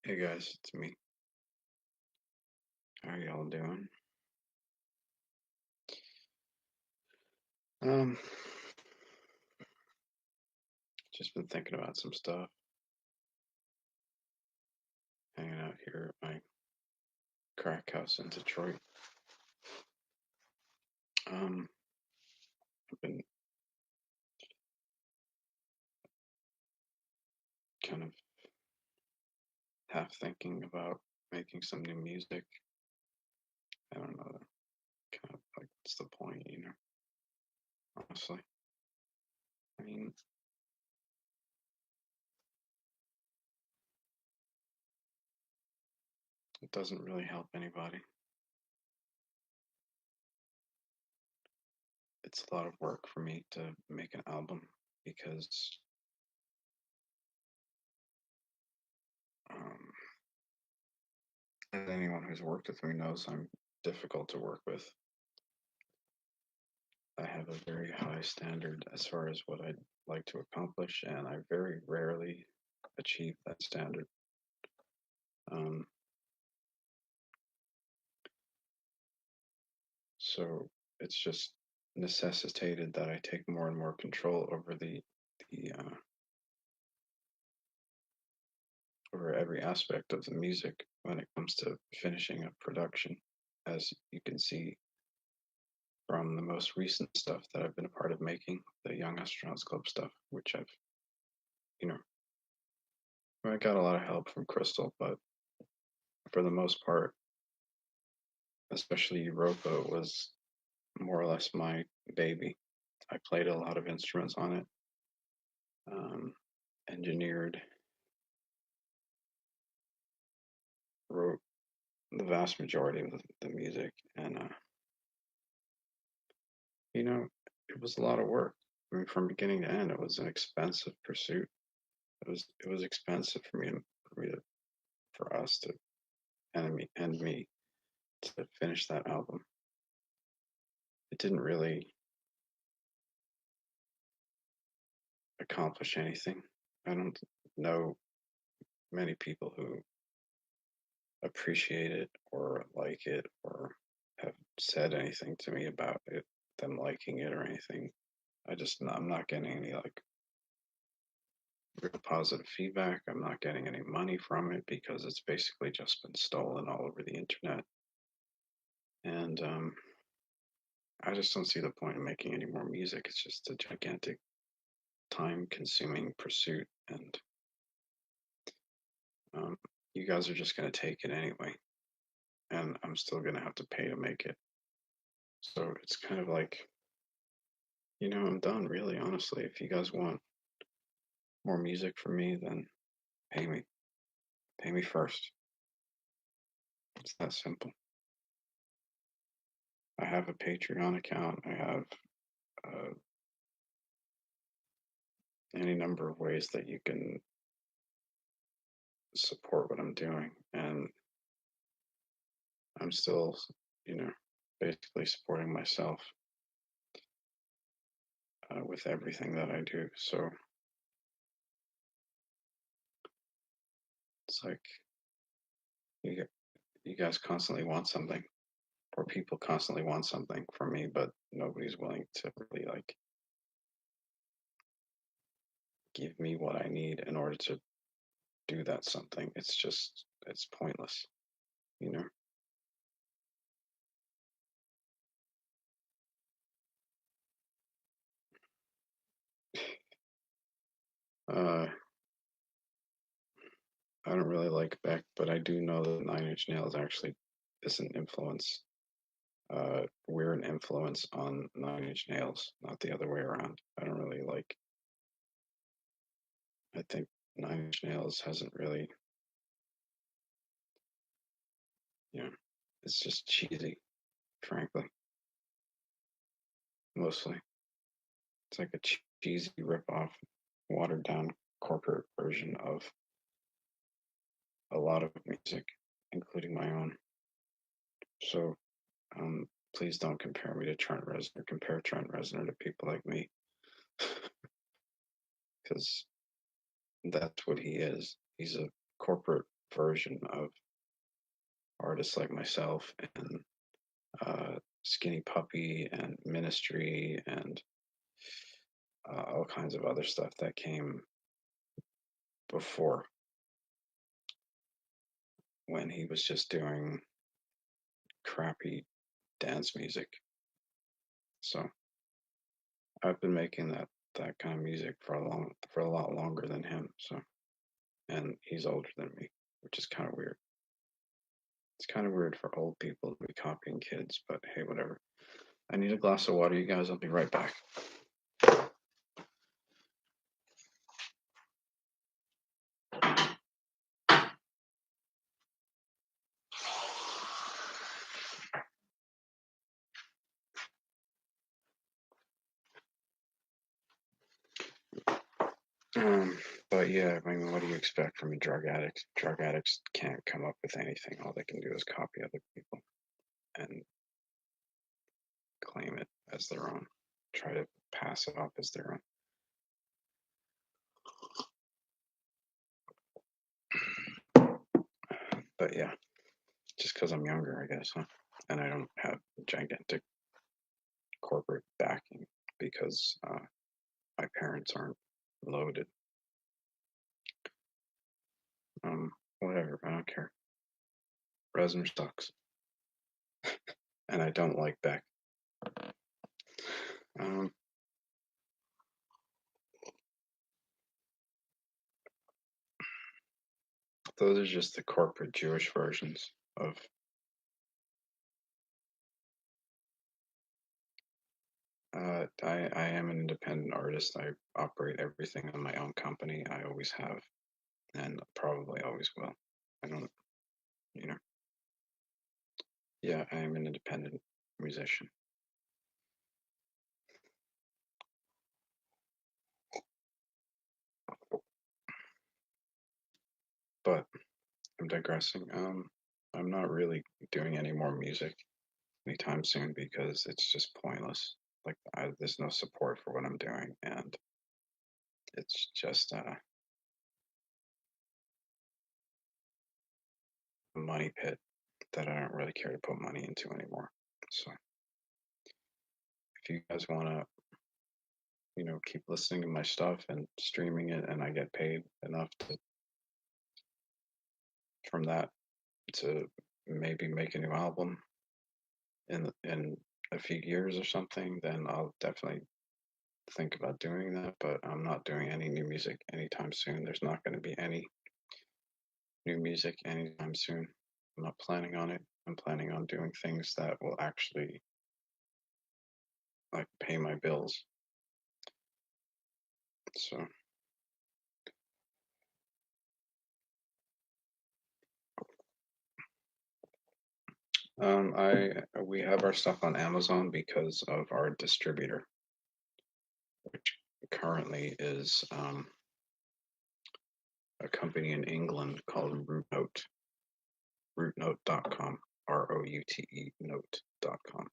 Hey guys, it's me. How y'all doing? Um, just been thinking about some stuff, hanging out here at my crack house in Detroit. Um, I've been kind of half thinking about making some new music. I don't know, kind of like what's the point, honestly. I mean, it doesn't really help anybody. It's a lot of work for me to make an album because um, as anyone who's worked with me knows, I'm difficult to work with. I have a very high standard as far as what I'd like to accomplish, and I very rarely achieve that standard. Um, so it's just necessitated that I take more and more control over the over every aspect of the music when it comes to finishing a production, as you can see from the most recent stuff that I've been a part of making, the Young Astronauts Club stuff, which you know, I got a lot of help from Crystal, but for the most part, especially Europa was more or less my baby. I played a lot of instruments on it, um, engineered, wrote the vast majority of the music, and you know, it was a lot of work. I mean, from beginning to end, it was an expensive pursuit. It was expensive for us to and me to finish that album. It didn't really accomplish anything. I don't know many people who appreciate it or like it or have said anything to me about it, them liking it or anything. I'm not getting any like real positive feedback. I'm not getting any money from it because it's basically just been stolen all over the internet. And I just don't see the point in making any more music. It's just a gigantic time consuming pursuit. And um, you guys are just going to take it anyway. And I'm still going to have to pay to make it. So it's kind of like, I'm done, really, honestly. If you guys want more music from me, then pay me. Pay me first. It's that simple. I have a Patreon account. I have uh, any number of ways that you can support what I'm doing. And I'm still, you know, basically supporting myself with everything that I do. So it's like you, you guys constantly want something, or people constantly want something from me, but nobody's willing to really like give me what I need in order to do that something. It's pointless, you know. Uh, I don't really like Beck, but I do know that Nine Inch Nails actually is an influence. We're an influence on Nine Inch Nails, not the other way around. I don't really like. I think Nine Inch Nails hasn't really, you know, it's just cheesy, frankly, mostly. It's like a cheesy rip-off, watered down corporate version of a lot of music, including my own. So please don't compare me to Trent Reznor. Compare Trent Reznor to people like me, because that's what he is. He's a corporate version of artists like myself and Skinny Puppy and Ministry and all kinds of other stuff that came before when he was just doing crappy dance music. So I've been making that kind of music for a lot longer than him. So, and he's older than me, which is kind of weird. It's kind of weird for old people to be copying kids, but hey, whatever. I need a glass of water, you guys. I'll be right back. But yeah, I mean, what do you expect from a drug addict? Drug addicts can't come up with anything. All they can do is copy other people and claim it as their own. Try to pass it off as their own. But yeah, just because I'm younger, I guess, huh? And I don't have gigantic corporate backing because my parents aren't loaded. Whatever, I don't care. Resin sucks, and I don't like Beck. Um, those are just the corporate Jewish versions of. I am an independent artist. I operate everything on my own company. I always have, and probably always will. I don't, you know. Yeah, I am an independent musician. But I'm digressing. I'm not really doing any more music anytime soon because it's just pointless. Like, there's no support for what I'm doing, and it's just a money pit that I don't really care to put money into anymore. So, if you guys want to, keep listening to my stuff and streaming it, and I get paid enough from that to maybe make a new album in a few years or something, then I'll definitely think about doing that. But I'm not doing any new music anytime soon. There's not going to be any new music anytime soon. I'm not planning on it. I'm planning on doing things that will actually like pay my bills. So I we have our stuff on Amazon because of our distributor, which currently is a company in England called rootnote.com, ROUTE note.com.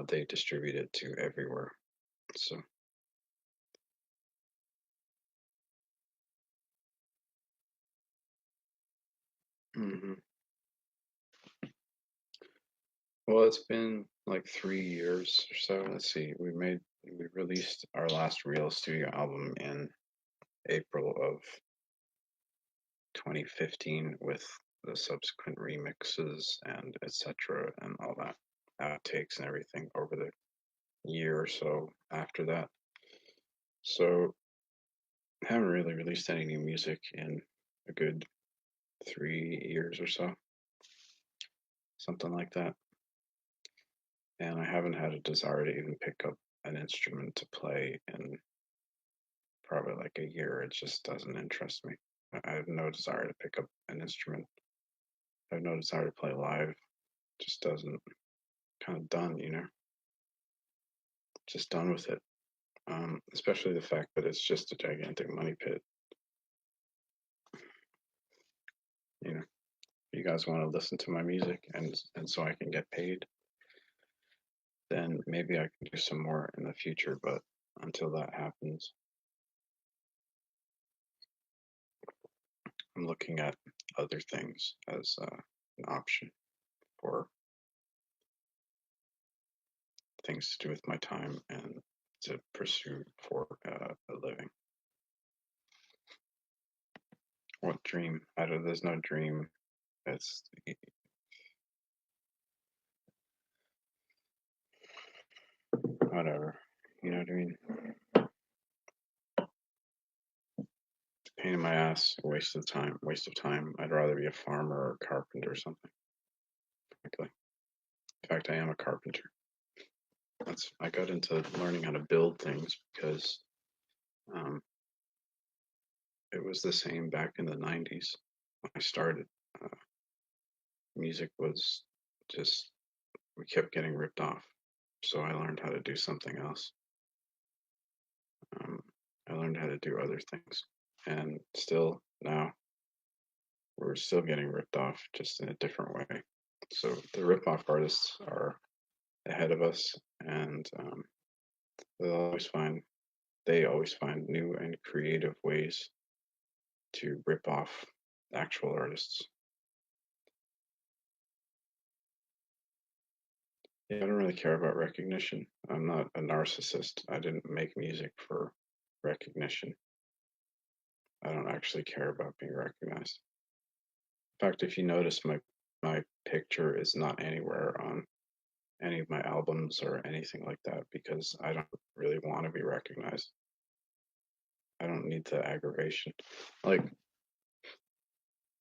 They distribute it to everywhere. So, mhm. Well, it's been like 3 years or so. Let's see, we released our last real studio album in April of 2015 with the subsequent remixes and etc. and all that outtakes and everything over the year or so after that. So I haven't really released any new music in a good 3 years or so, something like that. And I haven't had a desire to even pick up an instrument to play in probably like a year. It just doesn't interest me. I have no desire to pick up an instrument. I have no desire to play live. It just doesn't, kind of done. Just done with it. Especially the fact that it's just a gigantic money pit. If you guys want to listen to my music and so I can get paid, then maybe I can do some more in the future. But until that happens, I'm looking at other things as an option for things to do with my time and to pursue for a living. What dream? I don't. There's no dream. It's whatever. You know what I mean? Pain in my ass. Waste of time. Waste of time. I'd rather be a farmer or a carpenter or something. Frankly. In fact, I am a carpenter. I got into learning how to build things because um, it was the same back in the 90s when I started. Uh, Music was just, we kept getting ripped off. So I learned how to do something else. Um, I learned how to do other things. And still now, we're still getting ripped off, just in a different way. So the rip-off artists are ahead of us, and they'll always find they always find new and creative ways to rip off actual artists. Yeah, I don't really care about recognition. I'm not a narcissist. I didn't make music for recognition. I don't actually care about being recognized. In fact, if you notice, my picture is not anywhere on any of my albums or anything like that because I don't really want to be recognized. I don't need the aggravation. Like,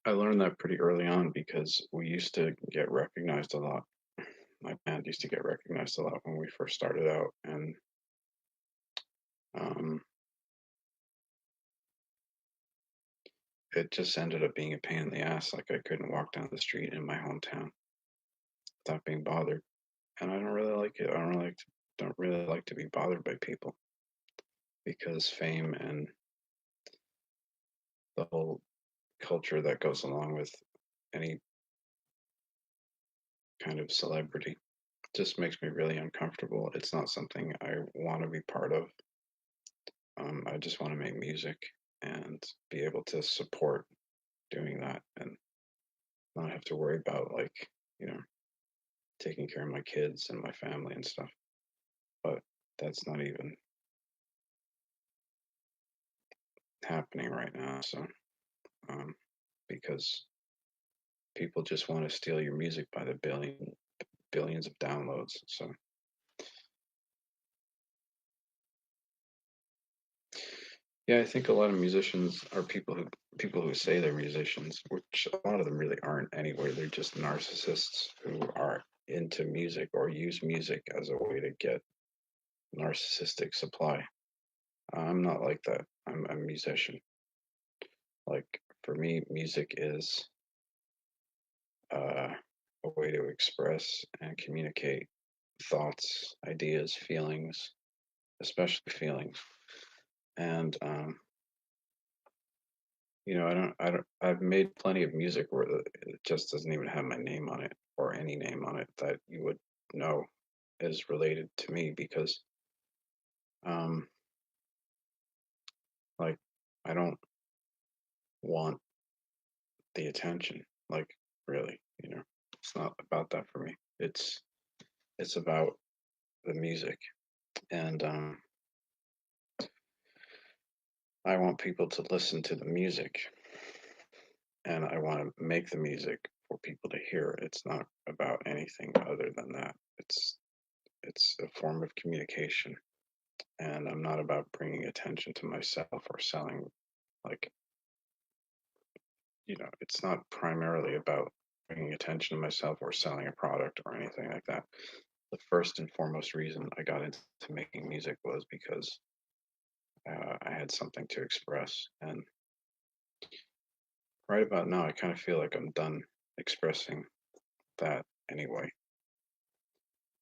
I learned that pretty early on because we used to get recognized a lot. My band used to get recognized a lot when we first started out, and um, it just ended up being a pain in the ass. Like, I couldn't walk down the street in my hometown without being bothered, and I don't really like it. Don't really like to be bothered by people because fame and the whole culture that goes along with any kind of celebrity just makes me really uncomfortable. It's not something I want to be part of. I just want to make music and be able to support doing that and not have to worry about, like, you know, taking care of my kids and my family and stuff. But that's not even happening right now. So, um, because people just want to steal your music by the billions of downloads. So, yeah, I think a lot of musicians are people who say they're musicians, which a lot of them really aren't anyway. They're just narcissists who are into music or use music as a way to get narcissistic supply. I'm not like that. I'm a musician. Like, for me, music is uh, a way to express and communicate thoughts, ideas, feelings, especially feelings. And I've made plenty of music where it just doesn't even have my name on it or any name on it that you would know is related to me because, um, like, I don't want the attention. Like, really, it's not about that for me. It's about the music, and I want people to listen to the music, and I want to make the music for people to hear. It's not about anything other than that. It's a form of communication, and I'm not about bringing attention to myself or selling, like, it's not primarily about bringing attention to myself or selling a product or anything like that. The first and foremost reason I got into making music was because I had something to express, and right about now I kind of feel like I'm done expressing that anyway.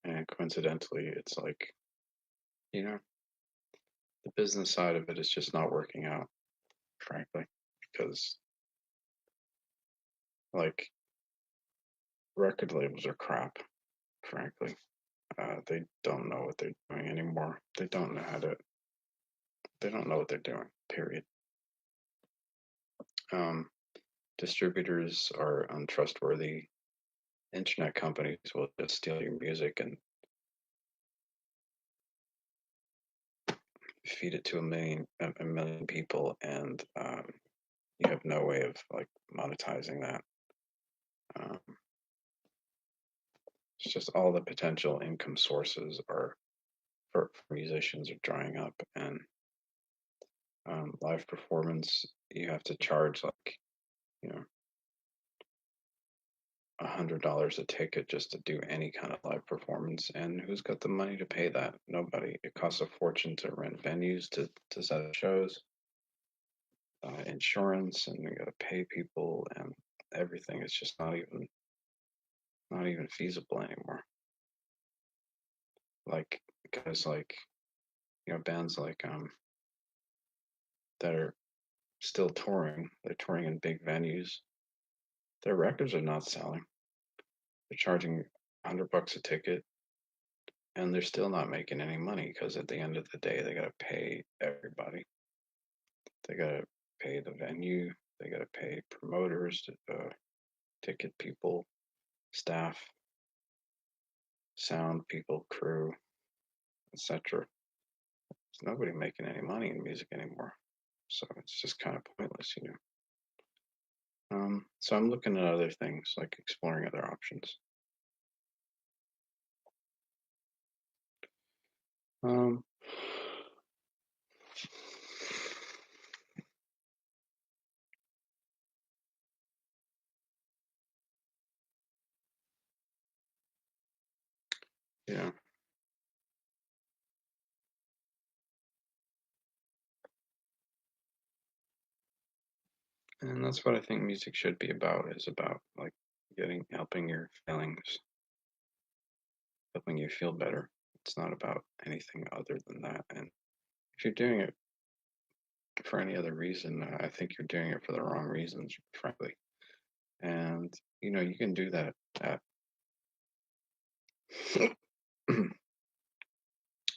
And coincidentally, it's like, you know, the business side of it is just not working out, frankly, because, like, record labels are crap, frankly. They don't know what they're doing anymore. They don't know what they're doing, period. Um, distributors are untrustworthy. Internet companies will just steal your music and feed it to a million people, and you have no way of like monetizing that. Um, it's just all the potential income sources are for musicians are drying up, and live performance you have to charge like you know $100 a ticket just to do any kind of live performance, and who's got the money to pay that? Nobody. It costs a fortune to rent venues to set up shows, insurance, and you got to pay people, and everything is just not even feasible anymore. Like guys like bands like that are still touring. They're touring in big venues. Their records are not selling. They're charging $100 a ticket, and they're still not making any money because at the end of the day, they got to pay everybody. They got to pay the venue. They got to pay promoters, ticket people, staff, sound people, crew, etc. There's nobody making any money in music anymore, so it's just kind of pointless. So I'm looking at other things, like exploring other options. Um, yeah, and that's what I think music should be about. Is about like helping your feelings, helping you feel better. It's not about anything other than that. And if you're doing it for any other reason, I think you're doing it for the wrong reasons, frankly. And you can do that at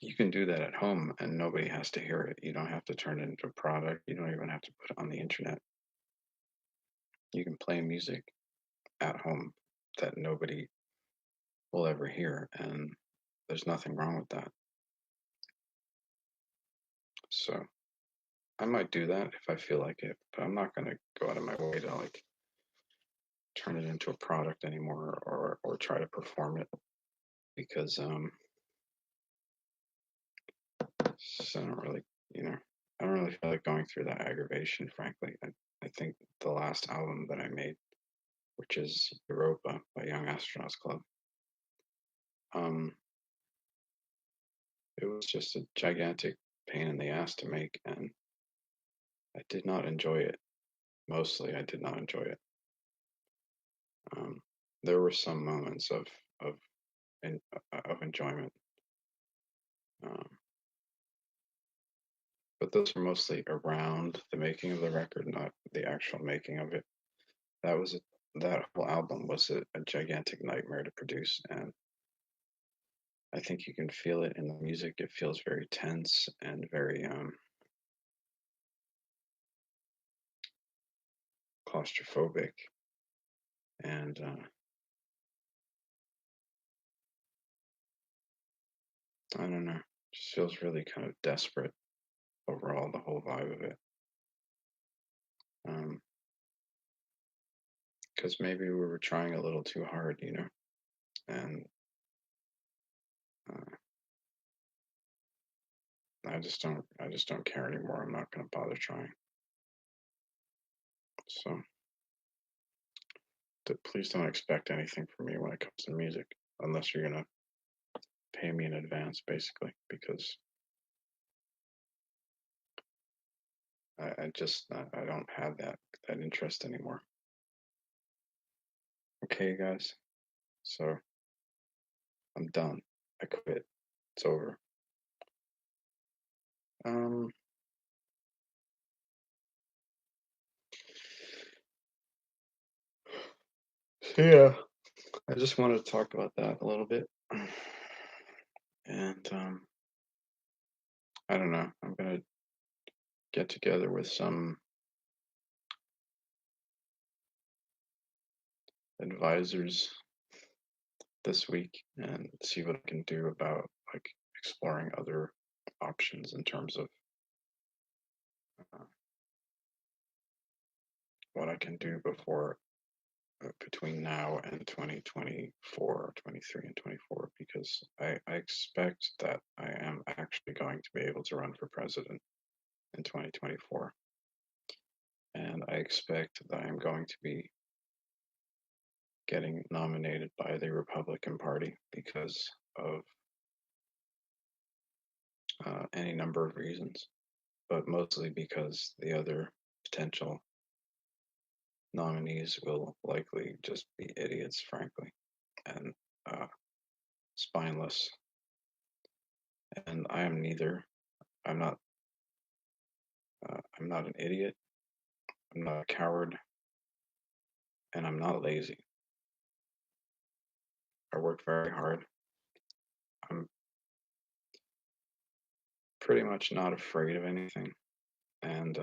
you can do that at home, and nobody has to hear it. You don't have to turn it into a product. You don't even have to put it on the internet. You can play music at home that nobody will ever hear, and there's nothing wrong with that. So I might do that if I feel like it, but I'm not gonna go out of my way to like turn it into a product anymore, or try to perform it, because I don't really I don't really feel like going through that aggravation, frankly. I think the last album that I made, which is Europa by Young Astronauts Club, um, it was just a gigantic pain in the ass to make, and I did not enjoy it. Mostly, I did not enjoy it. Um, there were some moments of of enjoyment, um, but those were mostly around the making of the record, not the actual making of it. That was that whole album was a gigantic nightmare to produce, and I think you can feel it in the music. It feels very tense and very claustrophobic, and I don't know, just feels really kind of desperate overall. The whole vibe of it, because maybe we were trying a little too hard, and uh, I just don't care anymore. I'm not going to bother trying. So please don't expect anything from me when it comes to music, unless you're gonna pay me in advance, basically, because I don't have that interest anymore. Okay, guys. So I'm done. I quit. It's over. Um. So yeah, I just wanted to talk about that a little bit, and I don't know. I'm gonna get together with some advisors this week and see what I can do about like exploring other options in terms of uh, what I can do before between now and 2024, 23 and 24, because I expect that I am actually going to be able to run for president in 2024. And I expect that I'm going to be getting nominated by the Republican Party because of any number of reasons, but mostly because the other potential nominees will likely just be idiots, frankly, and spineless. And I am neither. I'm not. I'm not an idiot. I'm not a coward, and I'm not lazy. I work very hard. I'm pretty much not afraid of anything, and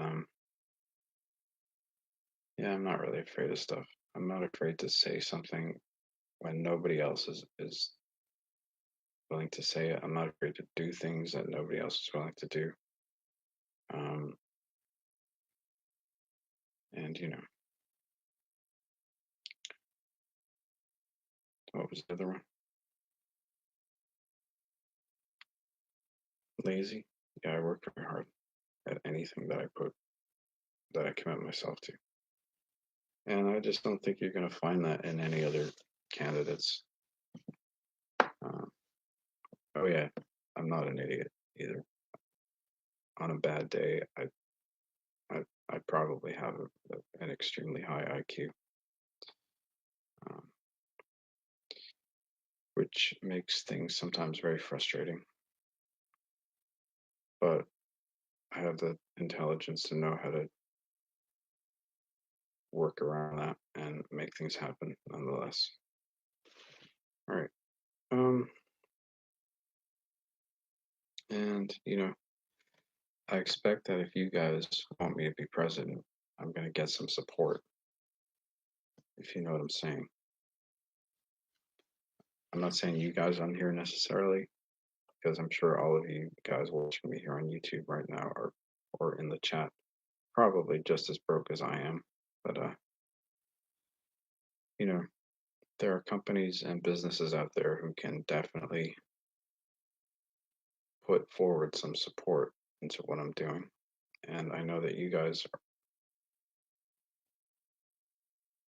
yeah, I'm not really afraid of stuff. I'm not afraid to say something when nobody else is willing to say it. I'm not afraid to do things that nobody else is willing to do. Um, and what was the other one? Lazy. Yeah, I work very hard at anything that I commit myself to. And I just don't think you're going to find that in any other candidates. Uh, oh yeah, I'm not an idiot either. On a bad day, I probably have an extremely high IQ, um, which makes things sometimes very frustrating. But I have the intelligence to know how to work around that and make things happen nonetheless. All right. And I expect that if you guys want me to be president, I'm going to get some support, if you know what I'm saying. I'm not saying you guys on here necessarily, because I'm sure all of you guys watching me here on YouTube right now or in the chat probably just as broke as I am. But there are companies and businesses out there who can definitely put forward some support into what I'm doing. And I know that you guys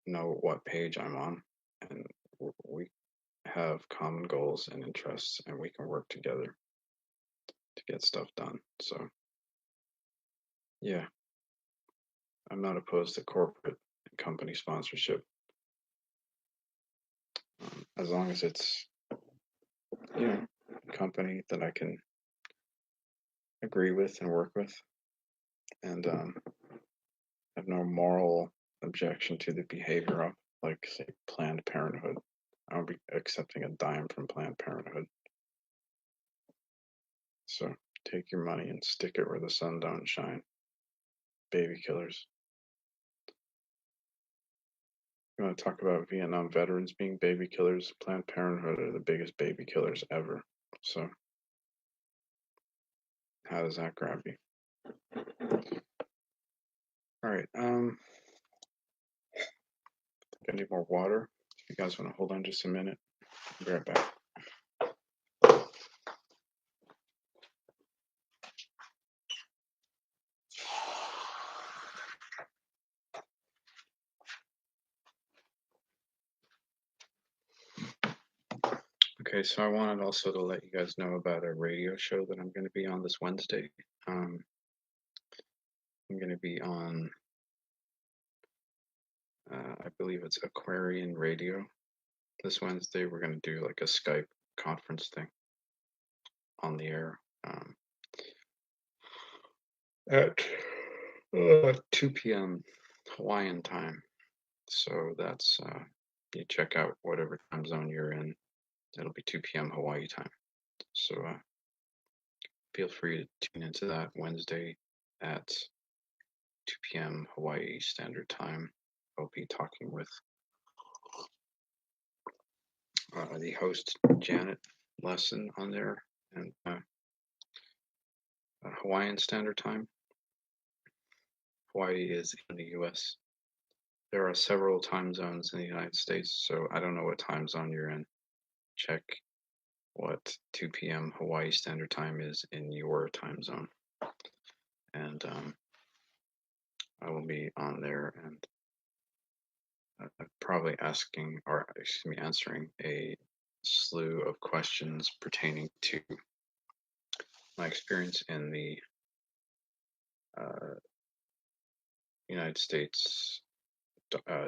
know what page I'm on, and we have common goals and interests, and we can work together to get stuff done. So, yeah, I'm not opposed to corporate and company sponsorship, as long as it's a company that I can agree with and work with, and have no moral objection to the behavior of, like, say, Planned Parenthood. I won't be accepting a dime from Planned Parenthood. So take your money and stick it where the sun don't shine. Baby killers. You want to talk about Vietnam veterans being baby killers? Planned Parenthood are the biggest baby killers ever. So how does that grab you? All right. I need more water. If you guys want to hold on just a minute, I'll be right back. Okay, so I wanted also to let you guys know about a radio show that I'm going to be on this Wednesday. I'm going to be on, I believe it's Aquarian Radio. This Wednesday, we're going to do like a Skype conference thing on the air at 2 p.m. Hawaiian time. So that's, you check out whatever time zone you're in. It'll be 2 p.m. Hawaii time. So feel free to tune into that Wednesday at 2 p.m. Hawaii Standard Time. I'll be talking with the host Janet lesson on there, and Hawaiian Standard Time. Hawaii is in the U.S. There are several time zones in the United States, so I don't know what time zone you're in. Check what 2 p.m. Hawaii Standard Time is in your time zone, and I will be on there and probably asking, or excuse me, answering a slew of questions pertaining to my experience in the uh, United States uh,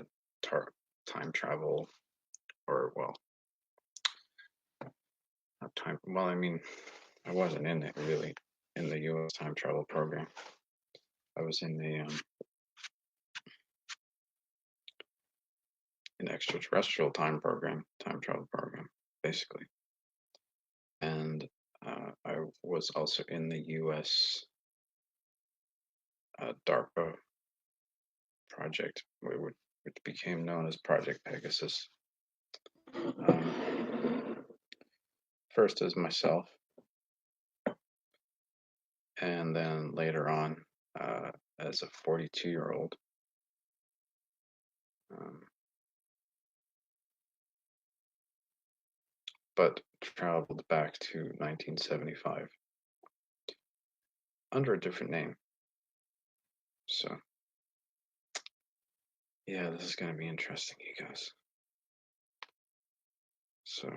time travel, or well, not time. Well, I mean, I wasn't in it really in the U.S. time travel program. I was in the an extraterrestrial time travel program, basically. And I was also in the U.S. DARPA project, which became known as Project Pegasus. First as myself, and then later on as a 42-year-old. Um, but traveled back to 1975 under a different name. So, yeah, this is going to be interesting, you guys. So,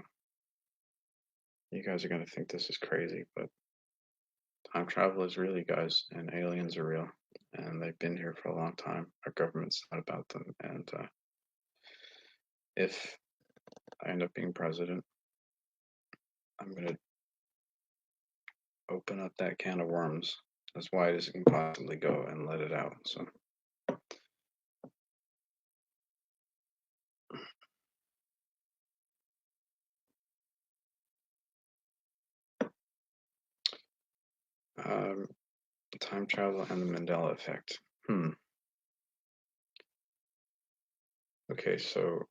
you guys are going to think this is crazy, but time travel is real, you guys, and aliens are real, and they've been here for a long time. Our government's not about them, and if I end up being president, I'm going to open up that can of worms as wide as it can possibly go and let it out. So, um, time travel and the Mandela effect. Okay, so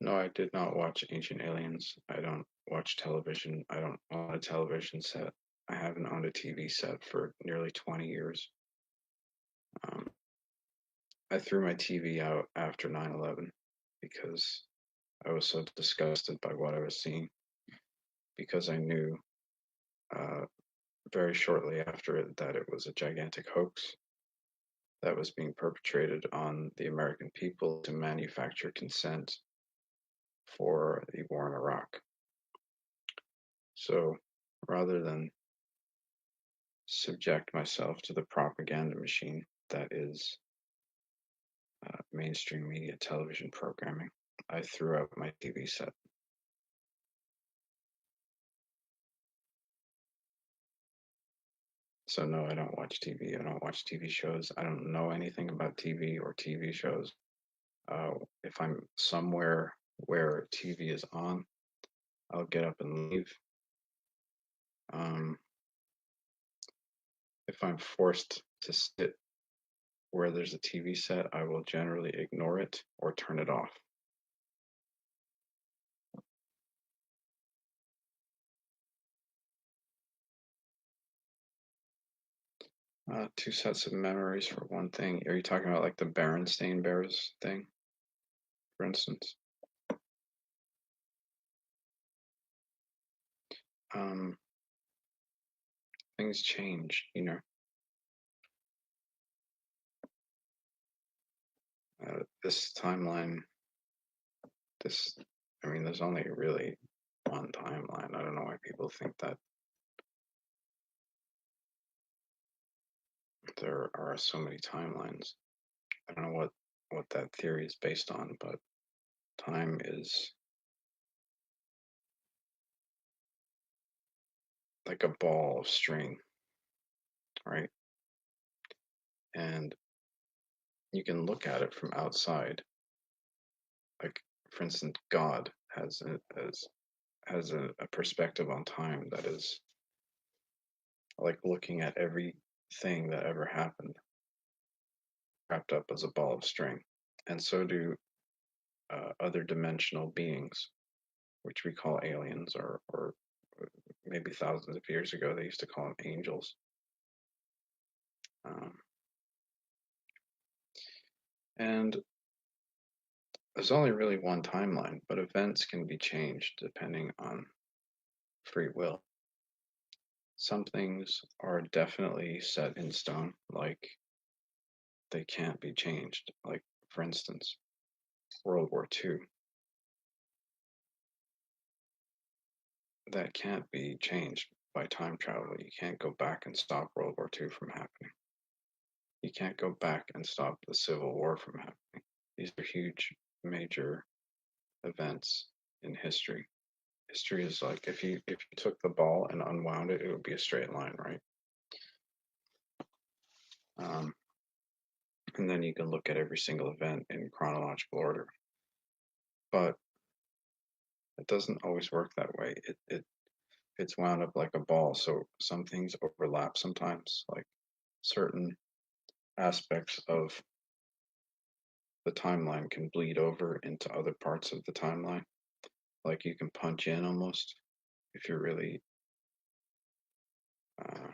no, I did not watch Ancient Aliens. I don't watch television. I don't own a television set. I haven't owned a TV set for nearly 20 years. I threw my TV out after 9/11 because I was so disgusted by what I was seeing. Because I knew uh, very shortly after it that it was a gigantic hoax that was being perpetrated on the American people to manufacture consent for the war in Iraq. So rather than subject myself to the propaganda machine that is mainstream media television programming, I threw out my TV set. So no, I don't watch TV. I don't watch TV shows. I don't know anything about TV or TV shows. If I'm somewhere where TV is on, I'll get up and leave. If I'm forced to sit where there's a TV set, I will generally ignore it or turn it off. Two sets of memories for one thing. Are you talking about like the Berenstain Bears thing, for instance? Um, Things change, you know. This timeline, this, I mean, there's only really one timeline. I don't know why people think that there are so many timelines. I don't know what that theory is based on, but time is like a ball of string, right? And you can look at it from outside. Like, for instance, God has a perspective on time that is like looking at everything that ever happened wrapped up as a ball of string. and so do other dimensional beings, which we call aliens, or maybe thousands of years ago they used to call them angels. Um, and there's only really one timeline, but events can be changed depending on free will. Some things are definitely set in stone, like they can't be changed. Like, for instance, World War II. That can't be changed by time travel. You can't go back and stop World War II from happening. You can't go back and stop the Civil War from happening. These are huge, major events in history. History is like if you took the ball and unwound it, it would be a straight line, right? Um, and then you can look at every single event in chronological order. But it doesn't always work that way. It's wound up like a ball, so some things overlap sometimes, like certain aspects of the timeline can bleed over into other parts of the timeline. Like you can punch in almost if you're really uh,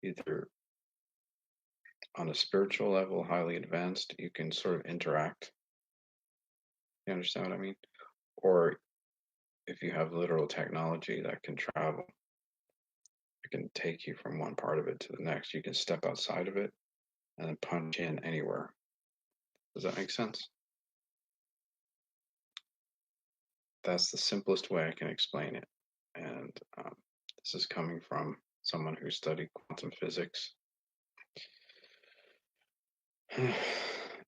either on a spiritual level, highly advanced, you can sort of interact. You understand what I mean? Or if you have literal technology that can travel, it can take you from one part of it to the next. You can step outside of it and then punch in anywhere. Does that make sense? That's the simplest way I can explain it. And this is coming from someone who studied quantum physics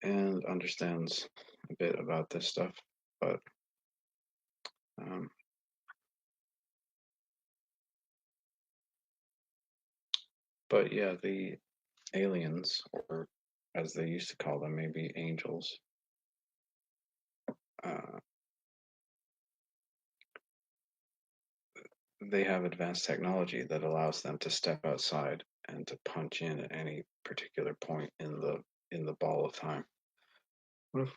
and understands a bit about this stuff. But um, but yeah, the aliens, or as they used to call them, maybe angels, uh, they have advanced technology that allows them to step outside and to punch in at any particular point in the ball of time. What if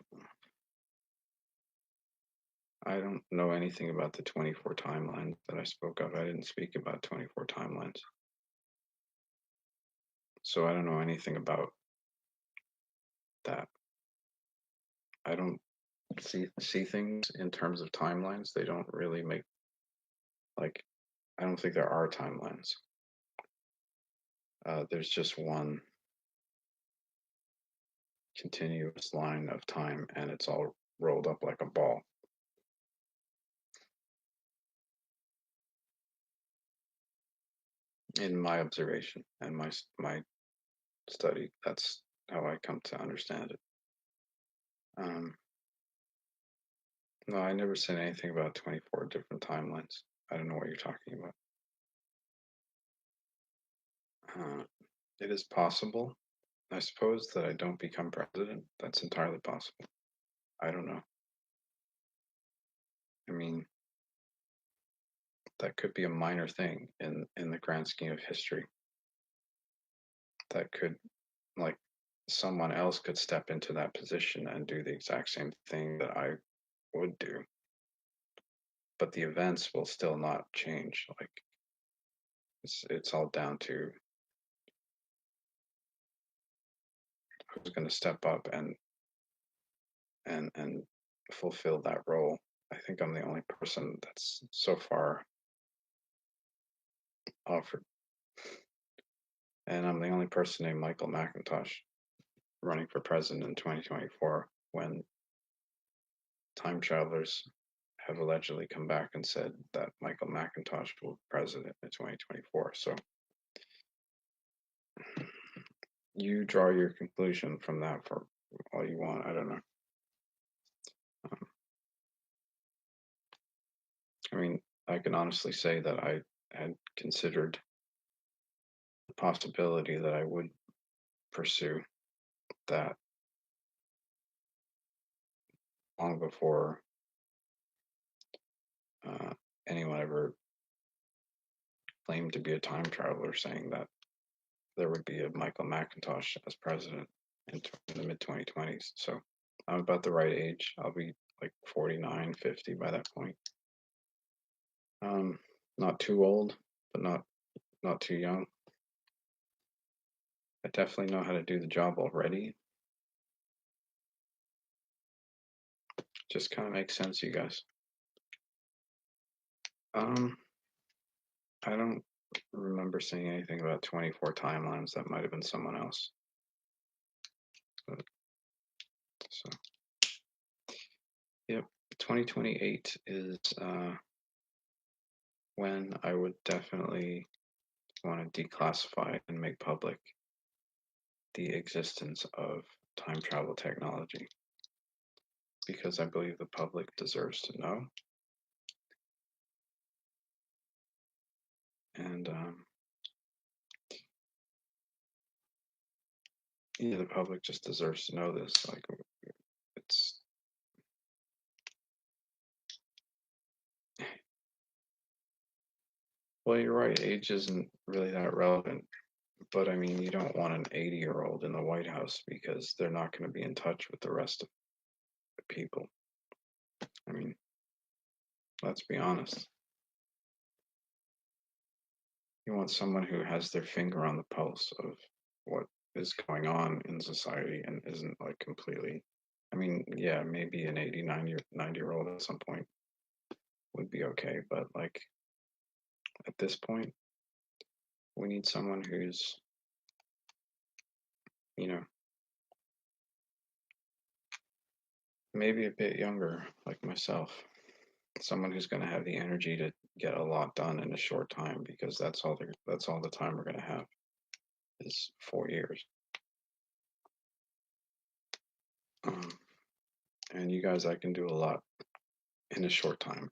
I don't know anything about the 24 timelines that I spoke of? I didn't speak about 24 timelines. So I don't know anything about that. I don't see things in terms of timelines. They don't really make like I don't think there are timelines. There's just one continuous line of time, and it's all rolled up like a ball. In my observation and my study, that's how I come to understand it. Um, no, I never said anything about 24 different timelines. I don't know what you're talking about. Uh, it is possible, I suppose, that I don't become president. That's entirely possible. I don't know. I mean, that could be a minor thing in the grand scheme of history. That could, like, someone else could step into that position and do the exact same thing that I would do, but the events will still not change. Like, it's all down to who's going to step up and fulfill that role. I think I'm the only person that's so far offered, and I'm the only person named Michael Macintosh running for president in 2024 when time travelers have allegedly come back and said that Michael Macintosh will be president in 2024. So you draw your conclusion from that for all you want. I don't know. Um, I mean, I can honestly say that I had considered the possibility that I would pursue that long before uh, anyone ever claimed to be a time traveler, saying that there would be a Michael Macintosh as president. in the mid 2020s. So I'm about the right age. I'll be like 49, 50 by that point. Um, Not too old, but not too young. I definitely know how to do the job already. Just kind of makes sense, you guys. Um, I don't remember saying anything about 24 timelines. That might have been someone else. But, so, yep, 2028 is when I would definitely want to declassify and make public the existence of time travel technology because I believe the public deserves to know. And yeah, the public just deserves to know this. Like, it's well, you're right. Age isn't really that relevant, but I mean, you don't want an 80-year-old in the White House because they're not going to be in touch with the rest of the people. I mean, let's be honest. You want someone who has their finger on the pulse of what is going on in society and isn't like completely. I mean, yeah, maybe an 89 90 year old at some point would be okay, but like at this point, we need someone who's, you know, maybe a bit younger, like myself. Someone who's going to have the energy to get a lot done in a short time because that's all the time we're going to have is 4 years. Um, and you guys, I can do a lot in a short time.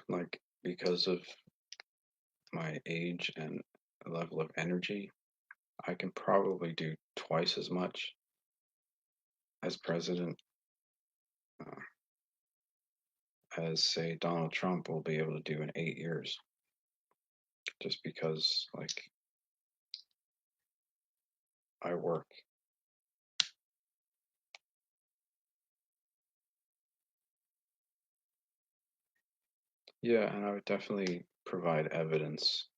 Like because of my age and level of energy, I can probably do twice as much as president as say Donald Trump will be able to do in 8 years. Just because like I work. Yeah, and I would definitely provide evidence,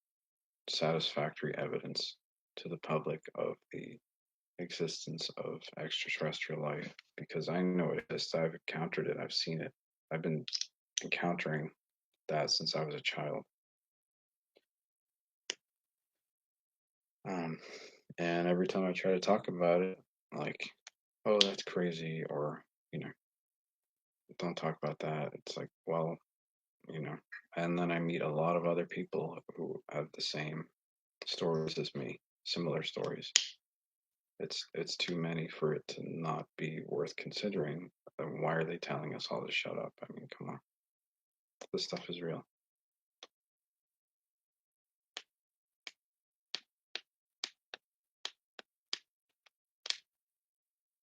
satisfactory evidence to the public of the existence of extraterrestrial life because I know it exists. I've encountered it. I've seen it. I've been encountering that since I was a child. Um, and every time I try to talk about it, like, oh, that's crazy, or, you know, don't talk about that. It's like, well, you know, and then I meet a lot of other people who have the same stories as me, similar stories. It's too many for it to not be worth considering. Then why are they telling us all to shut up? I mean, come on, this stuff is real.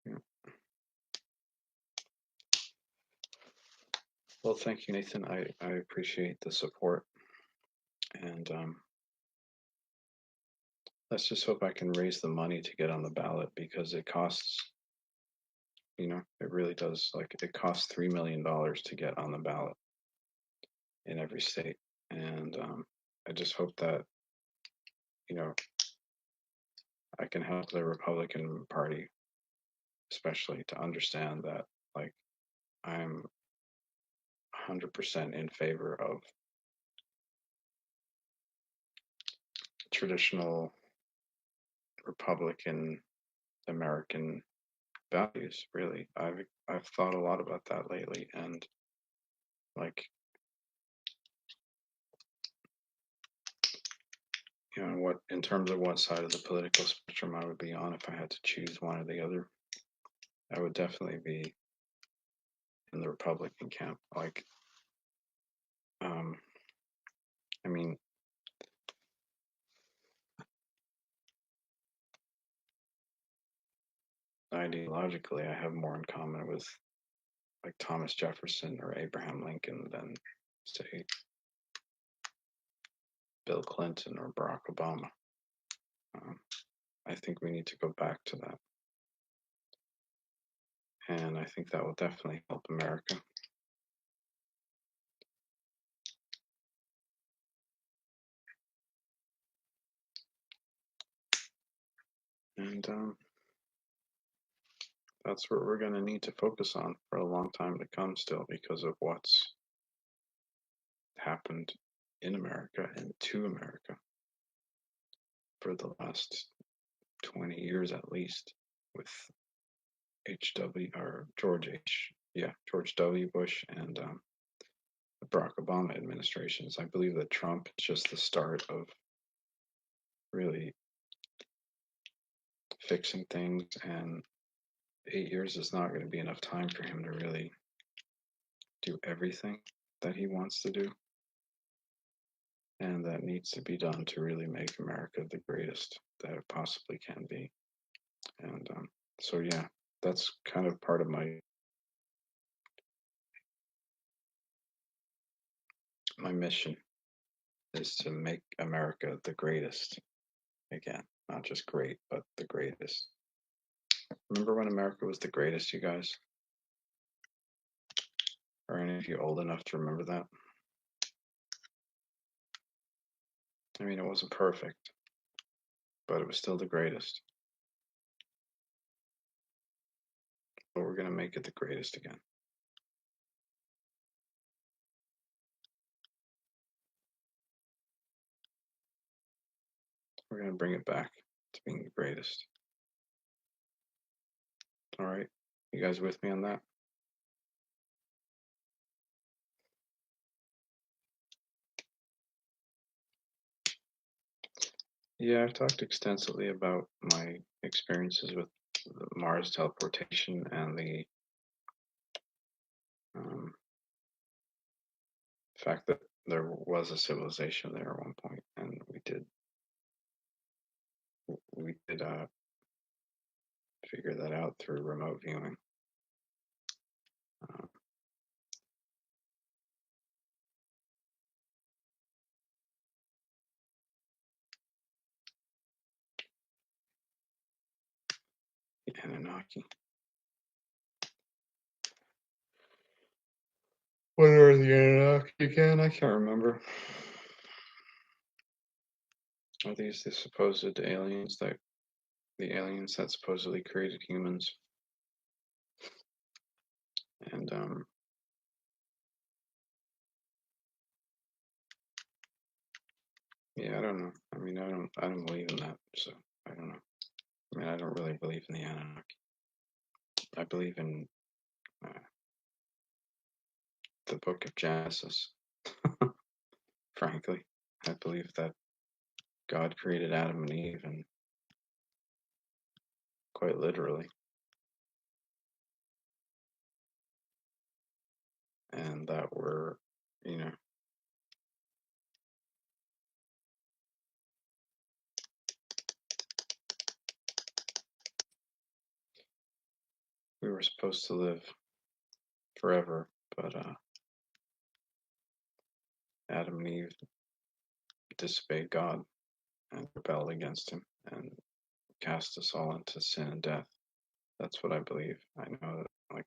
Yeah. Well, thank you, Nathan. I appreciate the support, and let's just hope I can raise the money to get on the ballot because it costs, it really does. Like it costs $3 million to get on the ballot in every state, and I just hope that you know I can help the Republican Party, especially to understand that like I'm 100% in favor of traditional Republican American values. Really, I've thought a lot about that lately, and like what in terms of what side of the political spectrum I would be on if I had to choose one or the other, I would definitely be in the Republican camp. Like, um, I mean, ideologically, I have more in common with like Thomas Jefferson or Abraham Lincoln than say Bill Clinton or Barack Obama. I think we need to go back to that. And I think that will definitely help America. And that's what we're going to need to focus on for a long time to come still, because of what's happened in America and to America for the last 20 years at least, with George W. Bush and the Barack Obama administrations. I believe that Trump is just the start of really fixing things, and 8 years is not going to be enough time for him to really do everything that he wants to do, and that needs to be done to really make America the greatest that it possibly can be. And so, yeah, that's kind of part of my mission, is to make America the greatest again. Not just great, but the greatest. Remember when America was the greatest, you guys? Are any of you old enough to remember that? I mean, it wasn't perfect, but it was still the greatest. But we're going to make it the greatest again. We're going to bring it back to being the greatest. All right. You guys with me on that? Yeah, I've talked extensively about my experiences with the Mars teleportation and the fact that there was a civilization there at one point, and we did figure that out through remote viewing. Uh, the Anunnaki. What are the Anunnaki again? I can't remember. Are these the supposed aliens that supposedly created humans? And yeah, I don't know. I mean, I don't believe in that, so I don't know. I mean, I don't really believe in the Anunnaki. I believe in the Book of Genesis. Frankly, I believe that God created Adam and Eve, and quite literally, and that we're, you know, we were supposed to live forever, but Adam and Eve disobeyed God and rebelled against Him and cast us all into sin and death. That's what I believe. I know that, like,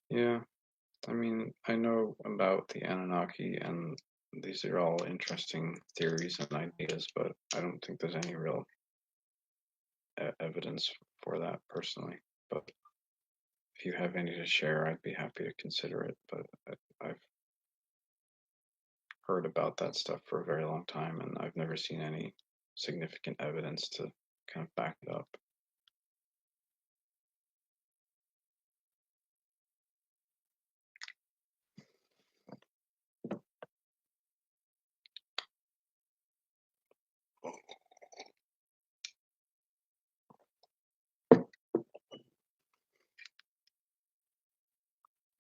yeah. I mean, I know about the Anunnaki, and these are all interesting theories and ideas, but I don't think there's any real evidence for that personally. But if you have any to share, I'd be happy to consider it. But I've heard about that stuff for a very long time, and I've never seen any significant evidence to kind of back it up.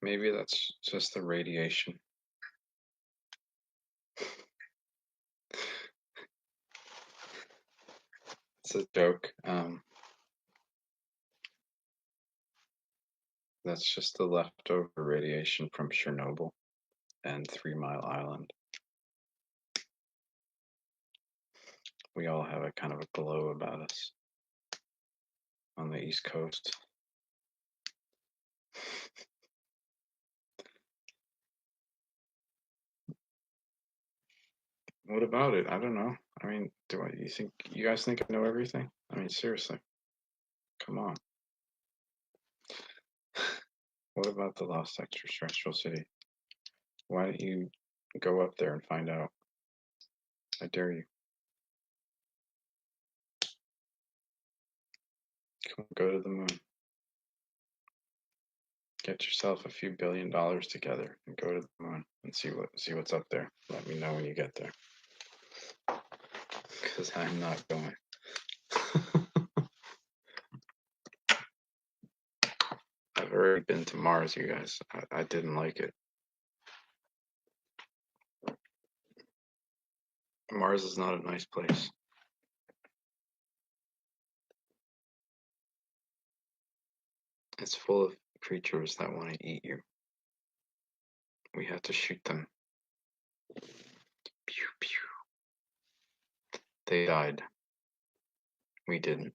Maybe that's just the radiation It's a joke. That's just the leftover radiation from Chernobyl and 3 Mile Island. We all have a kind of a glow about us on the East Coast. What about it? I don't know. I mean, you guys think I know everything? I mean, seriously, come on. What about the lost extraterrestrial city? Why don't you go up there and find out? I dare you. Come go to the moon. Get yourself a few $1 billion together and go to the moon and see what's up there. Let me know when you get there. Because I'm not going. I've already been to Mars, you guys. I didn't like it. Mars is not a nice place. It's full of creatures that want to eat you. We had to shoot them. Pew, pew. They died. We didn't.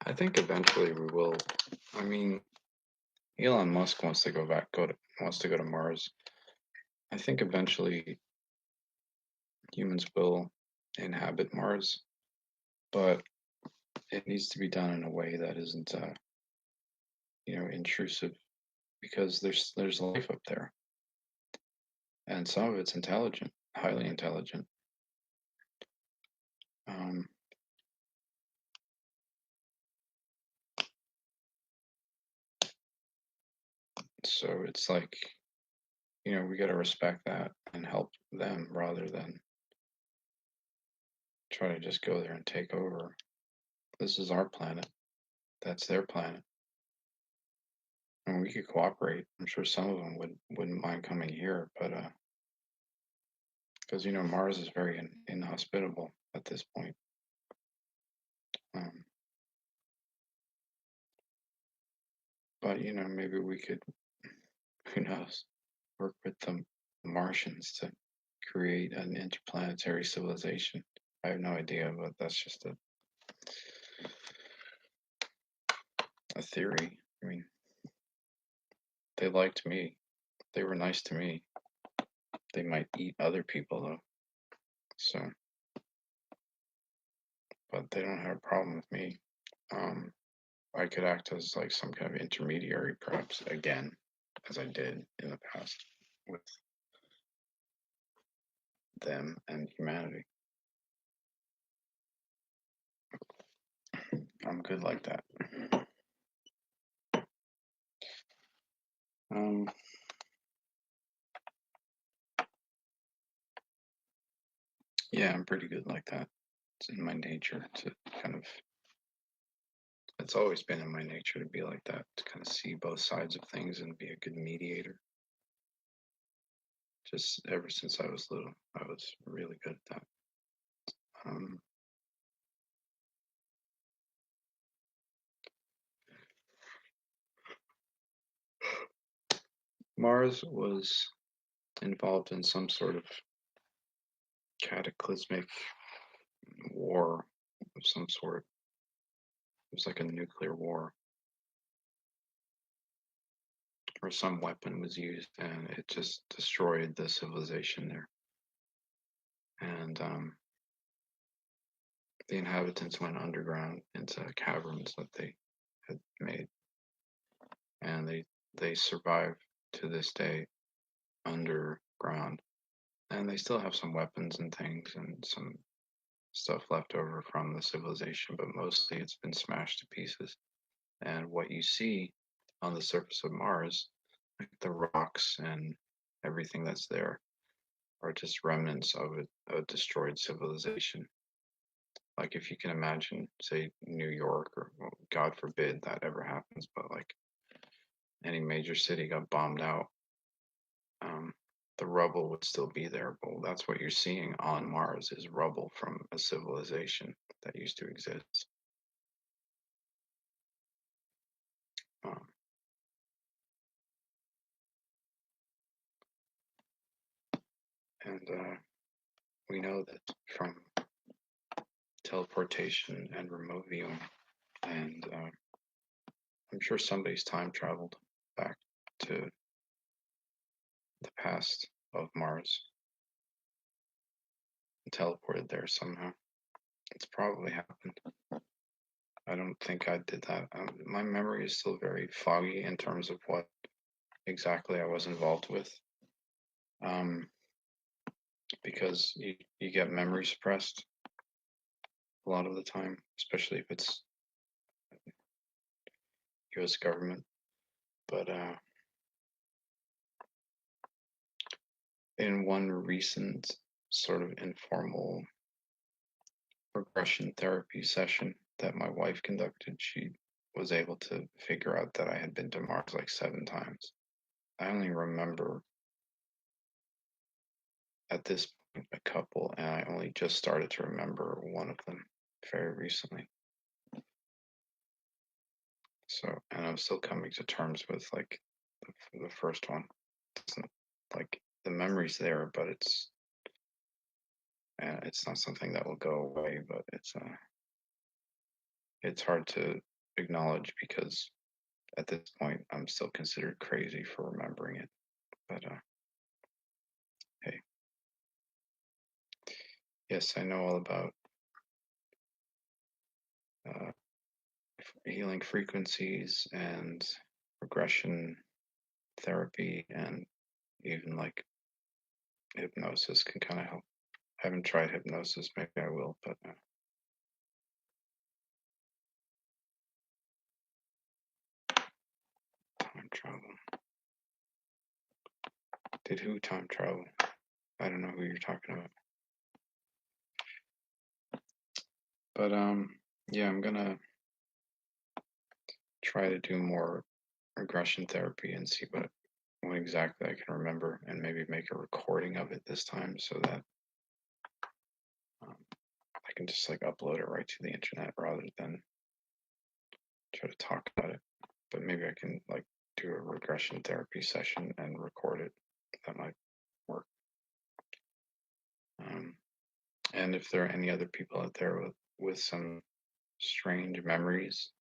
I think eventually we will. I mean, Elon Musk wants to wants to go to Mars. I think eventually humans will inhabit Mars, but it needs to be done in a way that isn't, intrusive, because there's life up there, and some of it's intelligent, highly intelligent. Um, so it's like, we got to respect that and help them rather than try to just go there and take over. This is our planet. That's their planet. And we could cooperate. I'm sure some of them wouldn't mind coming here, but because Mars is very inhospitable at this point. Um, but maybe we could, who knows, work with the Martians to create an interplanetary civilization. I have no idea, but that's just a theory. I mean, they liked me. They were nice to me. They might eat other people though. So, but they don't have a problem with me. I could act as like some kind of intermediary, perhaps again, as I did in the past with them and humanity. I'm good like that. Um, yeah, I'm pretty good like that. It's in my nature to kind of. It's always been in my nature to be like that, to kind of see both sides of things and be a good mediator. Just ever since I was little, I was really good at that. Um, Mars was involved in some sort of cataclysmic war of some sort. It was like a nuclear war, or some weapon was used, and it just destroyed the civilization there. And the inhabitants went underground into caverns that they had made, and they survive to this day underground, and they still have some weapons and things and some stuff left over from the civilization, but mostly it's been smashed to pieces. And what you see on the surface of Mars, like the rocks and everything that's there, are just remnants of a destroyed civilization. Like if you can imagine, say New York, or well, God forbid that ever happens, but like any major city got bombed out, um, the rubble would still be there. But that's what you're seeing on Mars is rubble from a civilization that used to exist. Um, and we know that from teleportation and remote viewing, and I'm sure somebody's time traveled back to the past of Mars and teleported there somehow. It's probably happened. I don't think I did that. My memory is still very foggy in terms of what exactly I was involved with. Um, because you get memory suppressed a lot of the time, especially if it's US government. But in one recent sort of informal regression therapy session that my wife conducted, she was able to figure out that I had been to Mars like 7 times. I only remember at this point a couple, and I only just started to remember one of them very recently. So, and I'm still coming to terms with like the first one. It's not, like the memory's there, but it's not something that will go away. But it's hard to acknowledge because at this point I'm still considered crazy for remembering it. But hey, yes, I know all about uh, healing frequencies and regression therapy, and even like hypnosis can kind of help. I haven't tried hypnosis, maybe I will, but time travel. Did who time travel? I don't know who you're talking about. But yeah, I'm gonna try to do more regression therapy and see what exactly I can remember, and maybe make a recording of it this time so that um, I can just like upload it right to the internet rather than try to talk about it. But maybe I can like do a regression therapy session and record it. That might work. Um, and if there are any other people out there with some strange memories,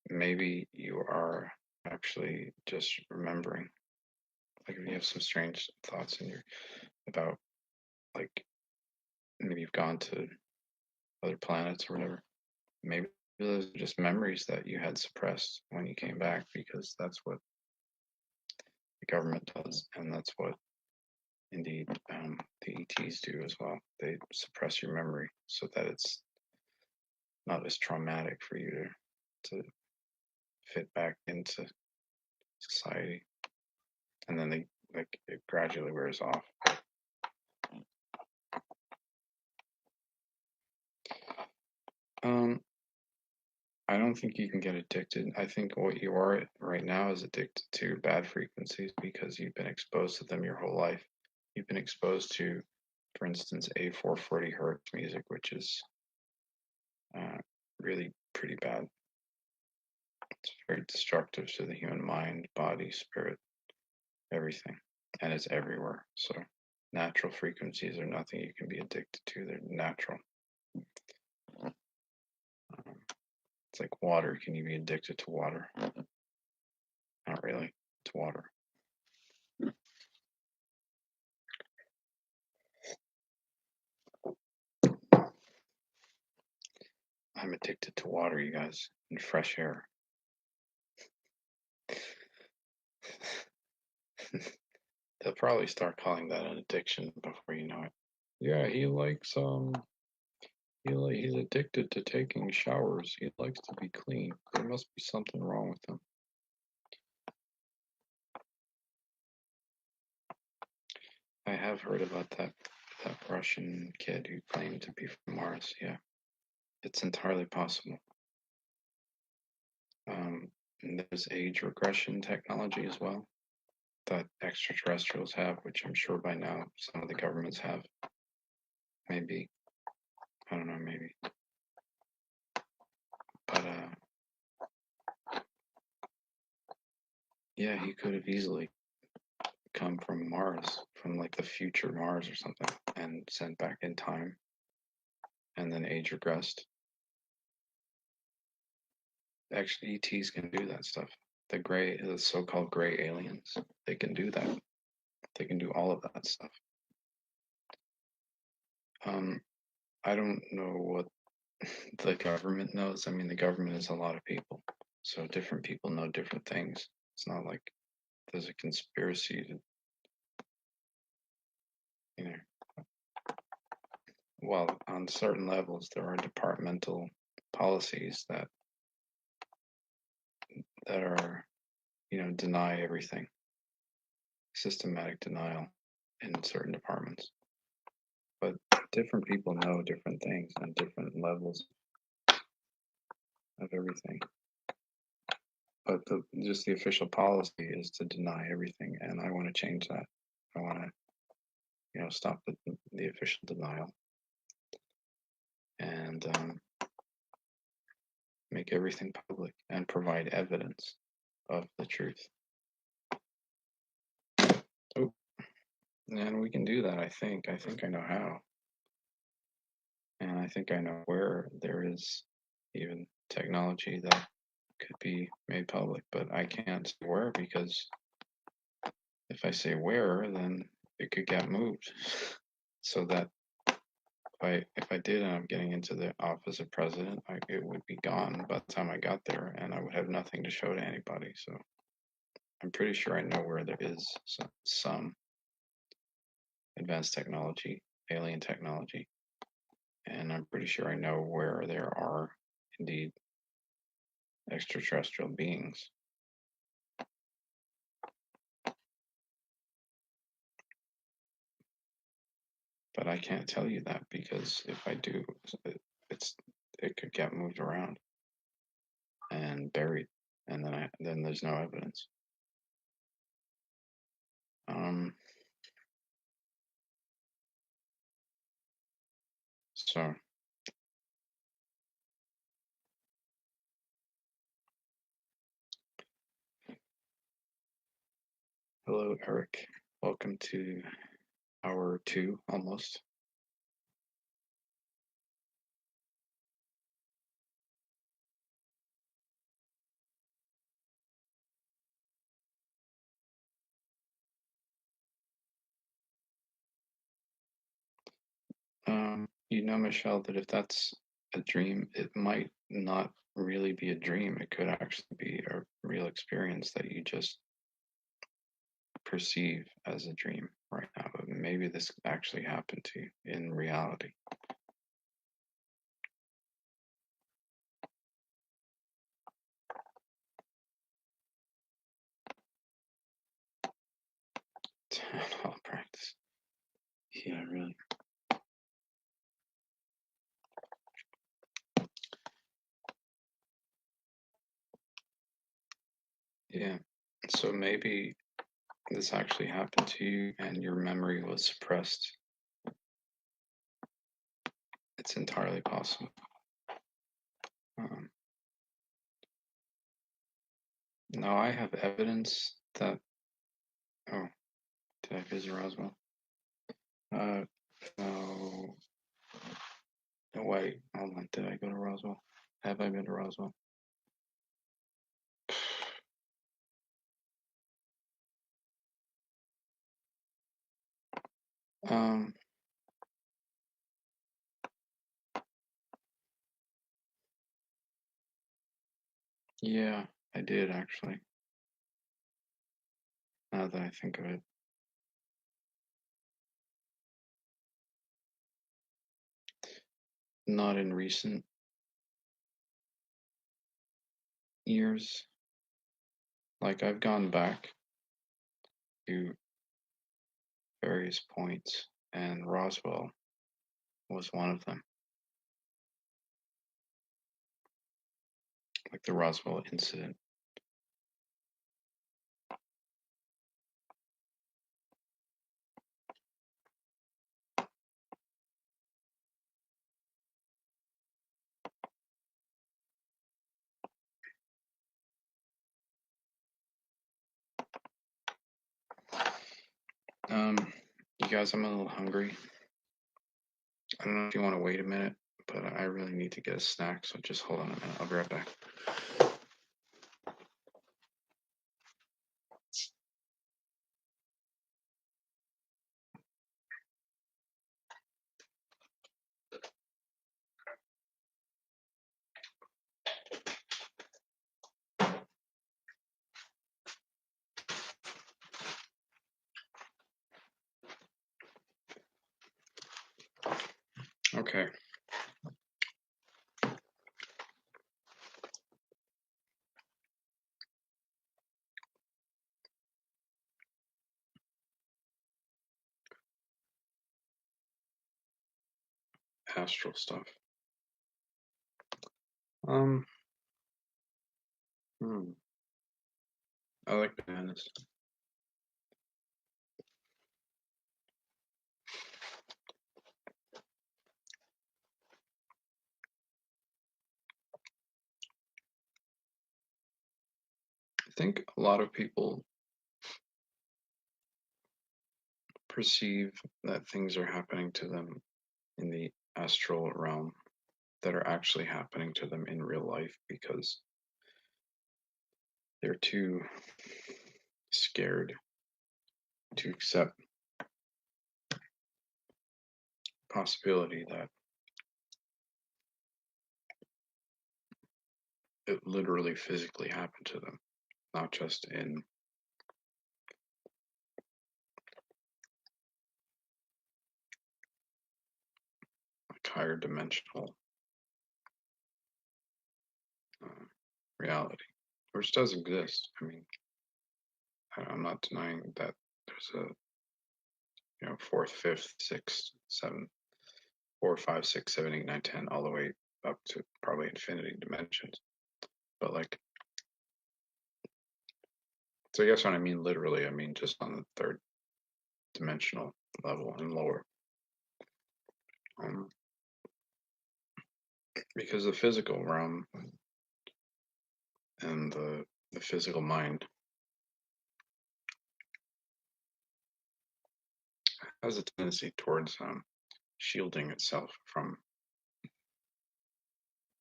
maybe you are actually just remembering. Like if you have some strange thoughts in your about like maybe you've gone to other planets or whatever. Maybe those are just memories that you had suppressed when you came back, because that's what the government does, and that's what indeed the ETs do as well. They suppress your memory so that it's not as traumatic for you to fit back into society, and then they like it gradually wears off. Um, I don't think you can get addicted. I think what you are right now is addicted to bad frequencies because you've been exposed to them your whole life. You've been exposed to, for instance, a 440 hertz music, which is uh, really pretty bad. It's very destructive to the human mind, body, spirit, everything, and it's everywhere. So, natural frequencies are nothing you can be addicted to. They're natural. It's like water. Can you be addicted to water? Not really. To water. I'm addicted to water, you guys, and fresh air. They'll probably start calling that an addiction before you know it. Yeah, he likes he's addicted to taking showers. He likes to be clean. There must be something wrong with him. I have heard about that that Russian kid who claimed to be from Mars. Yeah, it's entirely possible. And there's age regression technology as well that extraterrestrials have, which I'm sure by now some of the governments have. Maybe. I don't know, maybe. But yeah, he could have easily come from Mars, from like the future Mars or something, and sent back in time and then age regressed. Actually, ETs can do that stuff. The so-called gray aliens, they can do that. They can do all of that stuff. I don't know what the government knows. I mean, the government is a lot of people, so different people know different things. It's not like there's a conspiracy to, you know, well, on certain levels, there are departmental policies that are, deny everything, systematic denial in certain departments. But different people know different things on different levels of everything. But just the official policy is to deny everything, and I want to change that. I want to, stop the official denial and make everything public and provide evidence of the truth. Oh, and we can do that. I think I know how, and I think I know where there is even technology that could be made public, but I can't say where because if I say where, then it could get moved. So that if I did end up getting into the office of president, it would be gone by the time I got there, and I would have nothing to show to anybody. So I'm pretty sure I know where there is some advanced technology, alien technology, and I'm pretty sure I know where there are indeed extraterrestrial beings. But I can't tell you that because if I do, it could get moved around and buried, and then there's no evidence. So hello, Eric. Welcome to hour 2 almost. Michelle, that if that's a dream, it might not really be a dream. It could actually be a real experience that you just perceive as a dream right now. But maybe this actually happened to you in reality. Town hall practice. Yeah, really. Yeah. So maybe this actually happened to you and your memory was suppressed. It's entirely possible. Now I have evidence that. Oh, did I visit Roswell? No. No, wait. Hold on. Did I go to Roswell? Have I been to Roswell? Um. Yeah, I did actually. Now that I think of it. Not in recent years. Like I've gone back to various points and Roswell was one of them, like the Roswell incident. You guys, I'm a little hungry. I don't know if you want to wait a minute, but I really need to get a snack, so just hold on a minute. I'll be right back. Okay. Astral stuff. Um, I like bananas. I think a lot of people perceive that things are happening to them in the astral realm that are actually happening to them in real life because they're too scared to accept the possibility that it literally physically happened to them, not just in like higher dimensional uh, reality, which does exist. I mean, I'm not denying that there's a fourth, fifth, sixth, seventh, 4, 5, 6, 7, 8, 9, 10, all the way up to probably infinity dimensions. But like, so I guess when I mean literally, I mean just on the third dimensional level and lower. Um, because the physical realm and the physical mind has a tendency towards shielding itself from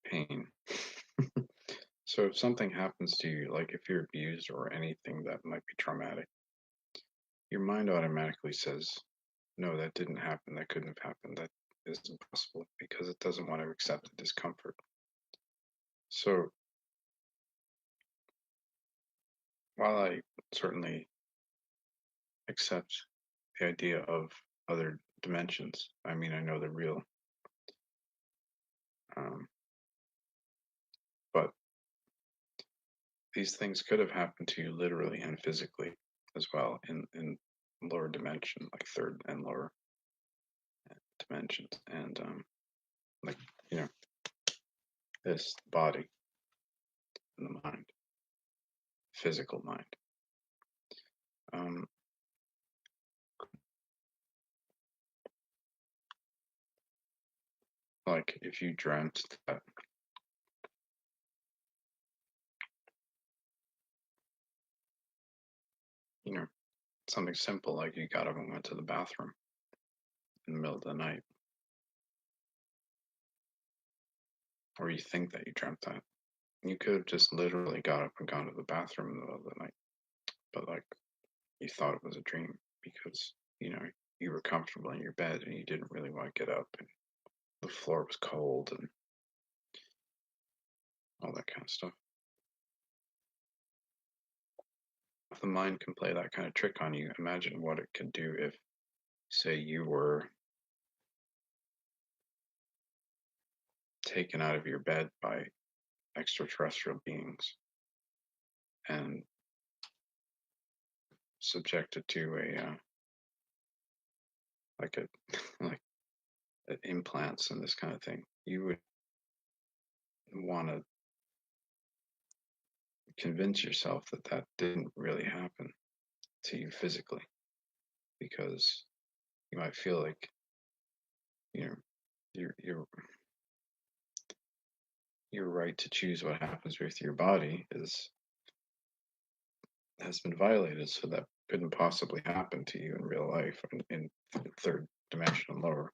pain. So if something happens to you, like if you're abused or anything that might be traumatic, your mind automatically says, no, that didn't happen. That couldn't have happened. That is impossible because it doesn't want to accept the discomfort. So while I certainly accept the idea of other dimensions, I mean, I know they're real. Um, but these things could have happened to you literally and physically as well in lower dimension, like third and lower dimensions. And like, you know, this body and the mind, physical mind. Um, like if you dreamt that, you know, something simple like you got up and went to the bathroom in the middle of the night, or you think that you dreamt that. You could have just literally got up and gone to the bathroom in the middle of the night, but like you thought it was a dream because, you were comfortable in your bed and you didn't really want to get up and the floor was cold and all that kind of stuff. If the mind can play that kind of trick on you, imagine what it could do if, say, you were taken out of your bed by extraterrestrial beings and subjected to like a like implants and this kind of thing, you would want to convince yourself that that didn't really happen to you physically, because you might feel like you know your your right to choose what happens with your body is has been violated, so that couldn't possibly happen to you in real life in third dimension and lower.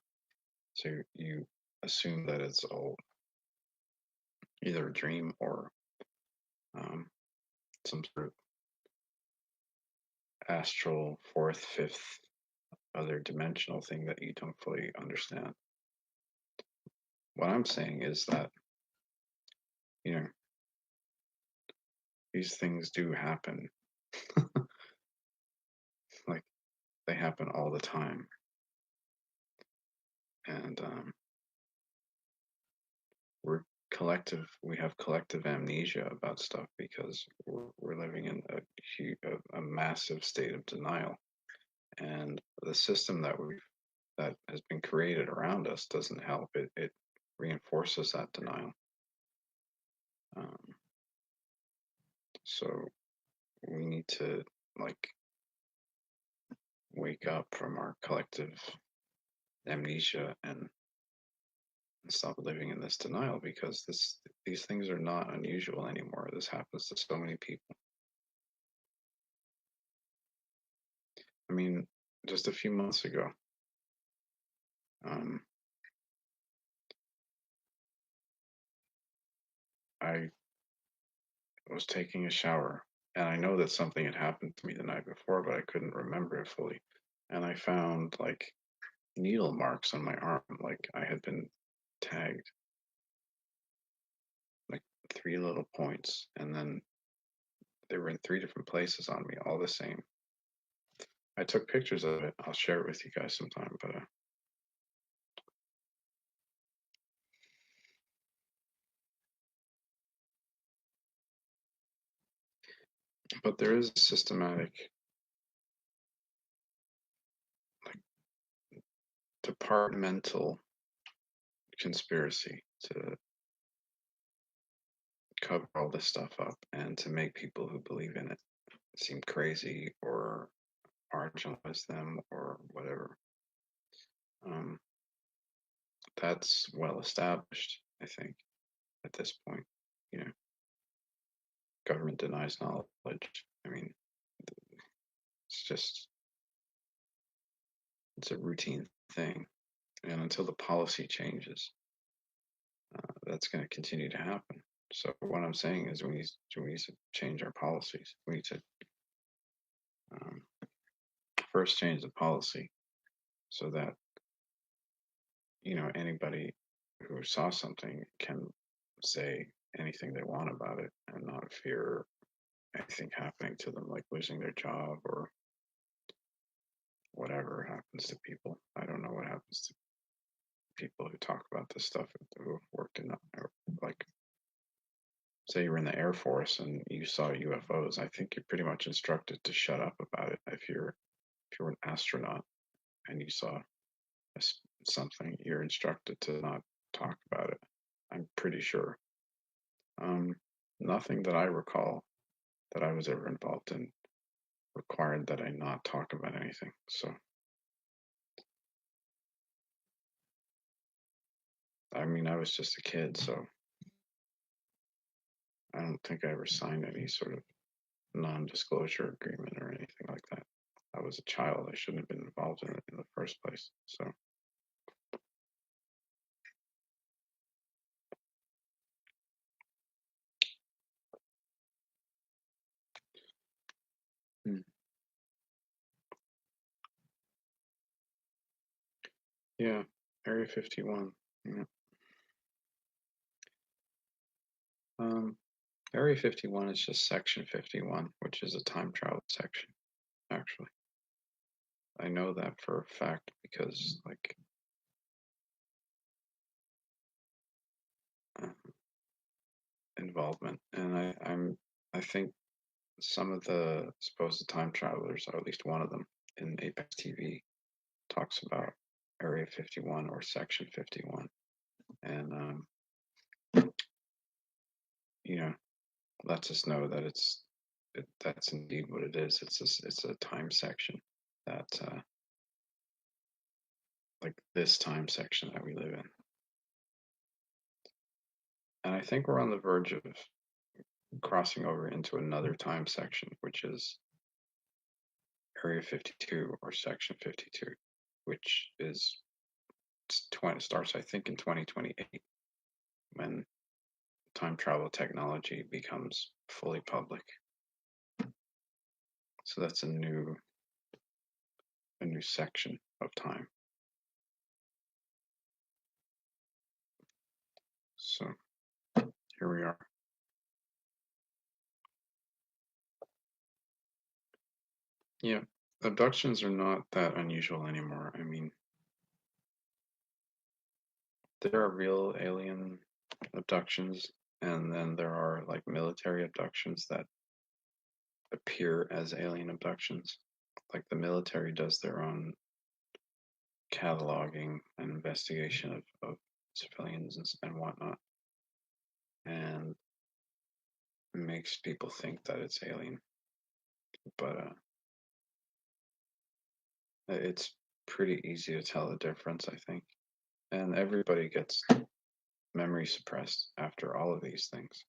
So you assume that it's all either a dream or um, some sort of astral fourth, fifth, other dimensional thing that you don't fully understand. What I'm saying is that, you know, these things do happen. Like, they happen all the time. And we have collective amnesia about stuff because we're living in a massive state of denial. And the system that has been created around us doesn't help. It reinforces that denial. Um, so we need to like wake up from our collective amnesia and stop living in this denial, because these things are not unusual anymore. This happens to so many people. I mean, just a few months ago, um, I was taking a shower, and I know that something had happened to me the night before, but I couldn't remember it fully. And I found like needle marks on my arm, like I had been tagged, like three little points, and then they were in three different places on me, all the same. I took pictures of it. I'll share it with you guys sometime. But there is a systematic, like, departmental conspiracy to cover all this stuff up and to make people who believe in it seem crazy or marginalize them or whatever. Um, that's well established, I think, at this point. You know, government denies knowledge. I mean, it's just it's a routine thing, and until the policy changes, that's going to continue to happen. So what I'm saying is we need to change our policies. We need to um, first change the policy so that anybody who saw something can say anything they want about it and not fear anything happening to them, like losing their job or whatever happens to people. I don't know what happens to people who talk about this stuff who have worked in, like, say you're in the Air Force and you saw UFOs. I think you're pretty much instructed to shut up about it. If you're an astronaut and you saw something, you're instructed to not talk about it. I'm pretty sure. Um, Nothing that I recall that I was ever involved in required that I not talk about anything. So, I mean, I was just a kid, so I don't think I ever signed any sort of non-disclosure agreement or anything like that. I was a child. I shouldn't have been involved in it in the first place. So, hmm. Yeah, Area 51. Yeah. Um, Area 51 is just Section 51, which is a time travel section, actually. I know that for a fact because, like, uh, involvement. And I think some of the supposed time travelers, or at least one of them, in Apex TV, talks about Area 51 or Section 51, and you know, lets us know that that's indeed what it is. It's a time section that like this time section that we live in, and I think we're on the verge of crossing over into another time section, which is Area 52 or Section 52, which is 20, starts I think in 2028 when time travel technology becomes fully public. So that's a new section of time. So here we are. Yeah, abductions are not that unusual anymore. I mean, there are real alien abductions, and then there are like military abductions that appear as alien abductions. Like the military does their own cataloging and investigation of civilians and whatnot, and makes people think that it's alien. But it's pretty easy to tell the difference, I think. And everybody gets memory suppressed after all of these things,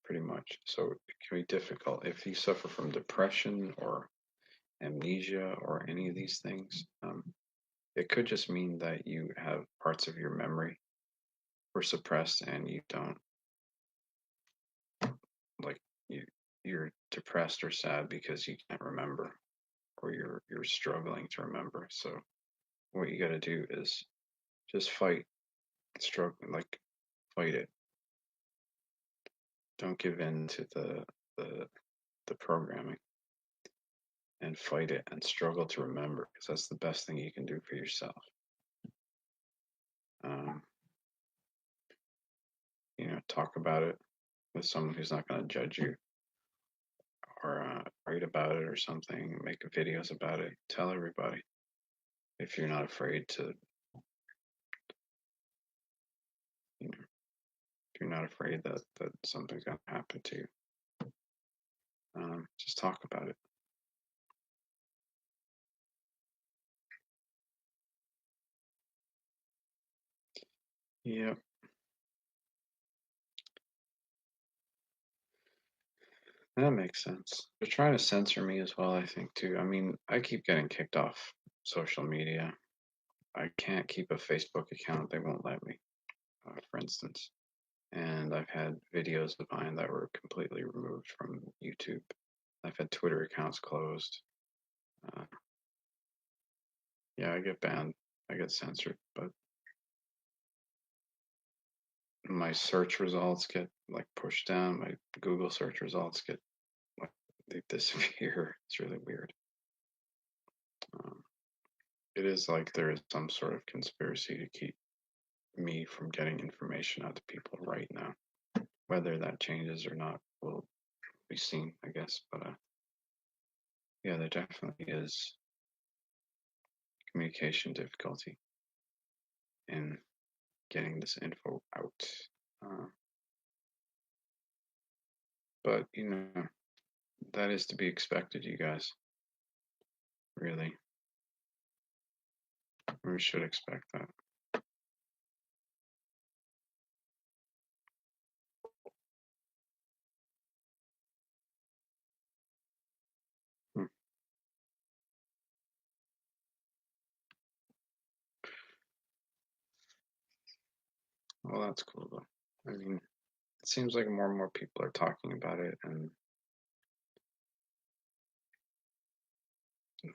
pretty much. So it can be difficult if you suffer from depression or amnesia or any of these things. It could just mean that you have parts of your memory were suppressed and you don't like you're depressed or sad because you can't remember or you're struggling to remember. So what you got to do is just struggle, like fight it. Don't give in to the the programming and fight it and struggle to remember because that's the best thing you can do for yourself. Um, talk about it with someone who's not going to judge you or write about it or something, make videos about it, tell everybody if you're not afraid to, if you're not afraid that something's going to happen to you. Just talk about it. Yep. That makes sense. They're trying to censor me as well, I think, too. I mean, I keep getting kicked off social media. I can't keep a Facebook account. They won't let me, for instance. And I've had videos of mine that were completely removed from YouTube. I've had Twitter accounts closed. Uh, yeah, I get banned. I get censored, but my search results get like pushed down. My Google search results get like they disappear. It's really weird. Um, it is like there is some sort of conspiracy to keep me from getting information out to people right now. Whether that changes or not will be seen, I guess. But yeah, there definitely is communication difficulty in getting this info out. Uh, but that is to be expected, you guys. Really, we should expect that. Hmm. Well, that's cool though. I mean, it seems like more and more people are talking about it, and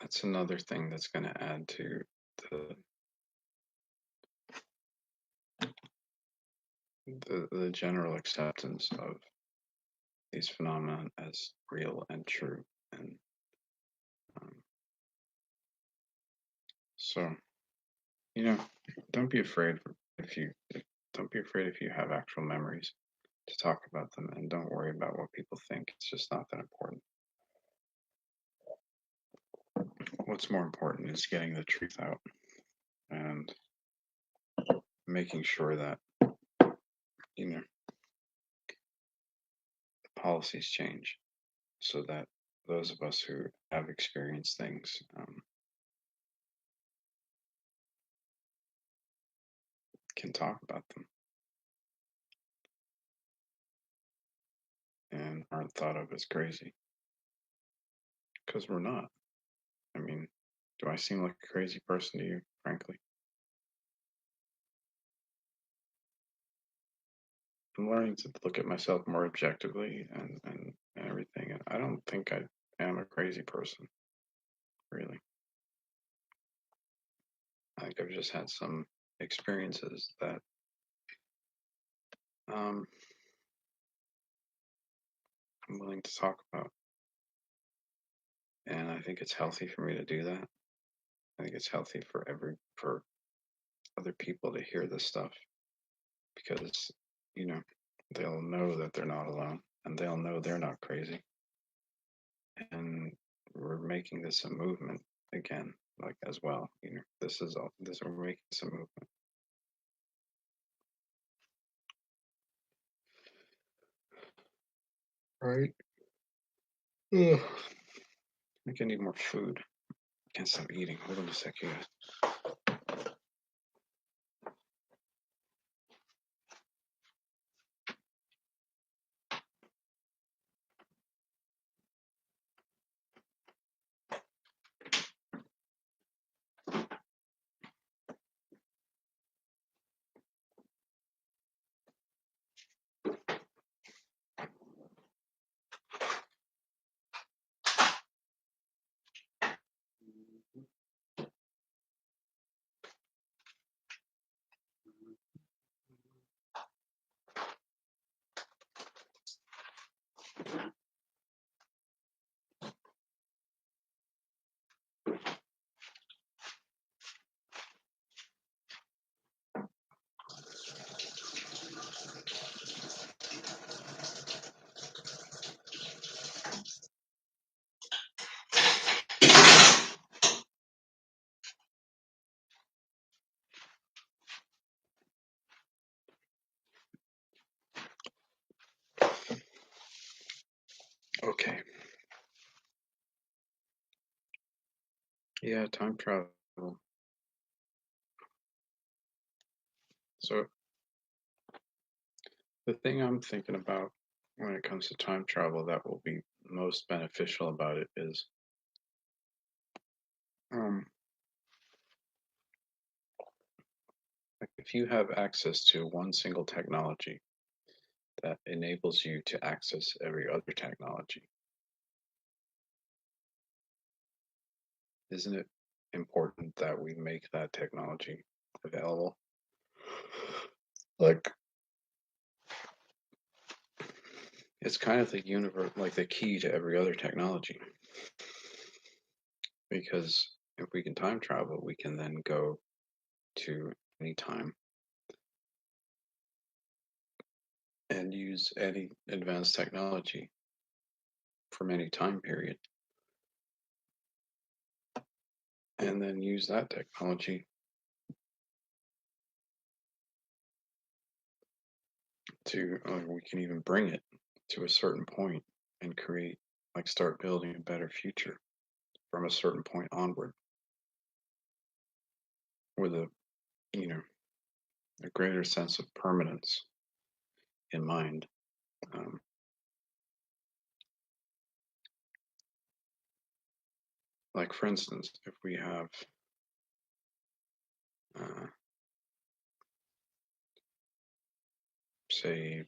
that's another thing that's going to add to the, the general acceptance of these phenomena as real and true. And um, so, you know, don't be afraid if you don't be afraid if you have actual memories to talk about them, and don't worry about what people think. It's just not that important. What's what's more important is getting the truth out and making sure that, you know, the policies change so that those of us who have experienced things can talk about them and aren't thought of as crazy. Because we're not. I mean, do I seem like a crazy person to you, frankly? I'm learning to look at myself more objectively and everything, and I don't think I am a crazy person, really. I think I've just had some experiences that um, I'm willing to talk about, and I think it's healthy for me to do that. I think it's healthy for other people to hear this stuff because you know they'll know that they're not alone, and they'll know they're not crazy, and we're making this a movement again, like as well. This is all this we're making this a movement. Right. Ugh. I think I need more food. Can't stop eating. Hold on a sec, you guys. Okay. Yeah, time travel. So the thing I'm thinking about when it comes to time travel that will be most beneficial about it is um like if you have access to one single technology that enables you to access every other technology, isn't it important that we make that technology available? Like it's kind of the universe, like the key to every other technology. Because if we can time travel, we can then go to any time and use any advanced technology from any time period, and then use that technology to, we can even bring it to a certain point and create, like, start building a better future from a certain point onward with you know, a greater sense of permanence in mind. Um, like, for instance, if we have, uh, say,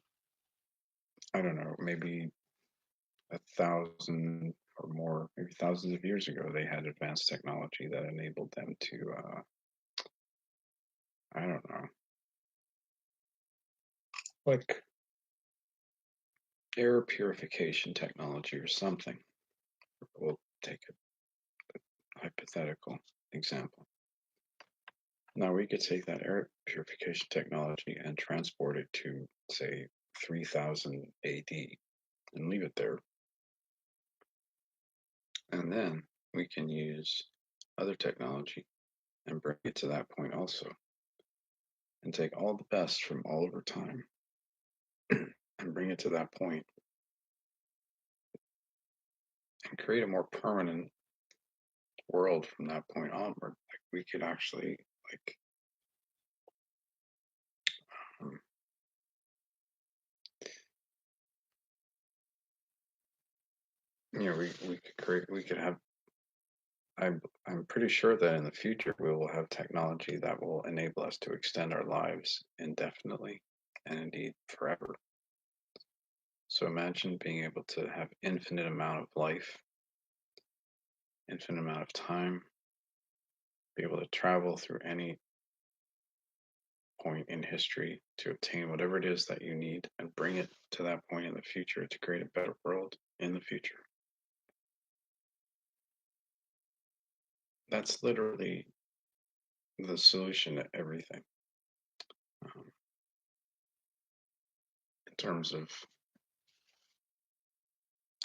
I don't know, maybe 1,000 or more, maybe thousands of years ago, they had advanced technology that enabled them to, I don't know, like air purification technology or something. We'll take a hypothetical example. Now we could take that air purification technology and transport it to, say, 3000 AD and leave it there. And then we can use other technology and bring it to that point also, and take all the best from all over time and bring it to that point and create a more permanent world from that point onward. Like we could actually like um, we could create we could have I'm pretty sure that in the future we will have technology that will enable us to extend our lives indefinitely and indeed forever. So imagine being able to have infinite amount of life, infinite amount of time, be able to travel through any point in history to obtain whatever it is that you need and bring it to that point in the future to create a better world in the future. That's literally the solution to everything um, in terms of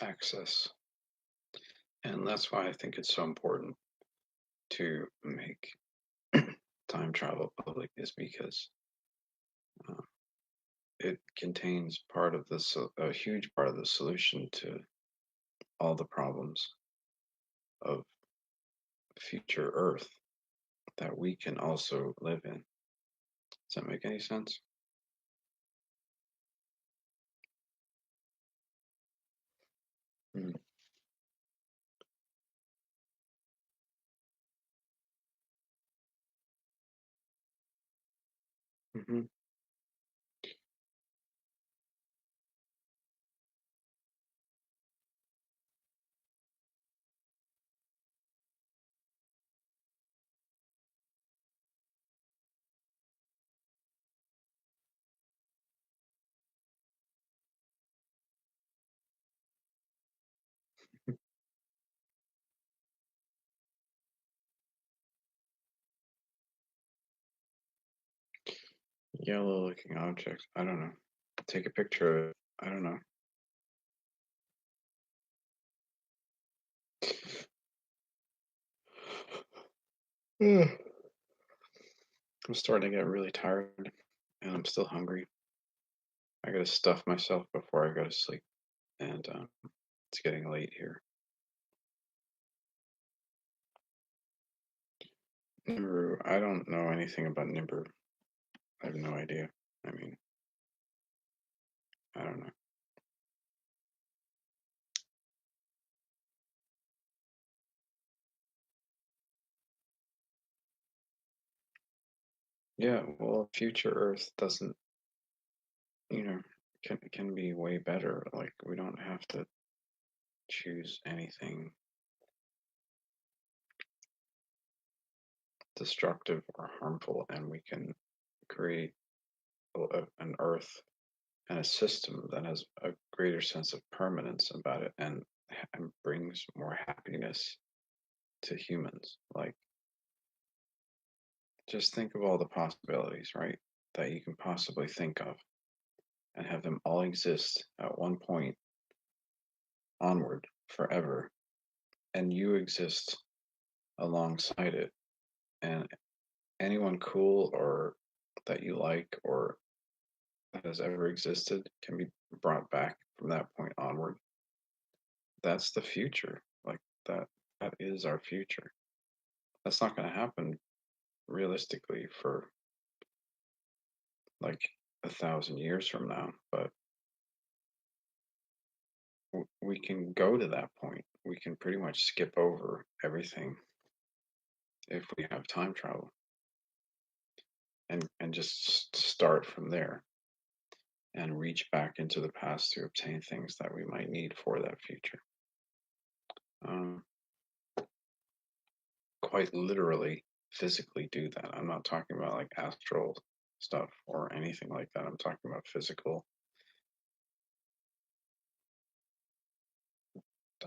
access. And that's why I think it's so important to make time travel public, is because uh, it contains part of this, a huge part of the solution to all the problems of future Earth that we can also live in. Does that make any sense? Mm. Hmm. Yellow looking objects. I don't know. Take a picture of it. I don't know. I'm starting to get really tired and I'm still hungry. I gotta stuff myself before I go to sleep. And it's getting late here. Nibiru, I don't know anything about Nibiru. I have no idea. I mean, I don't know. Yeah, well, future Earth doesn't, you know, can be way better. Like we don't have to choose anything destructive or harmful, and we can create an Earth and a system that has a greater sense of permanence about it and brings more happiness to humans. Like, just think of all the possibilities, right? That you can possibly think of and have them all exist at one point onward forever, and you exist alongside it. And anyone cool or that you like or that has ever existed can be brought back from that point onward. That's the future. Like that is our future. That's not going to happen realistically for like 1,000 years from now, but we can go to that point. We can pretty much skip over everything if we have time travel and just start from there and reach back into the past to obtain things that we might need for that future. Um, Quite literally, physically do that. I'm not talking about like astral stuff or anything like that. I'm talking about physical.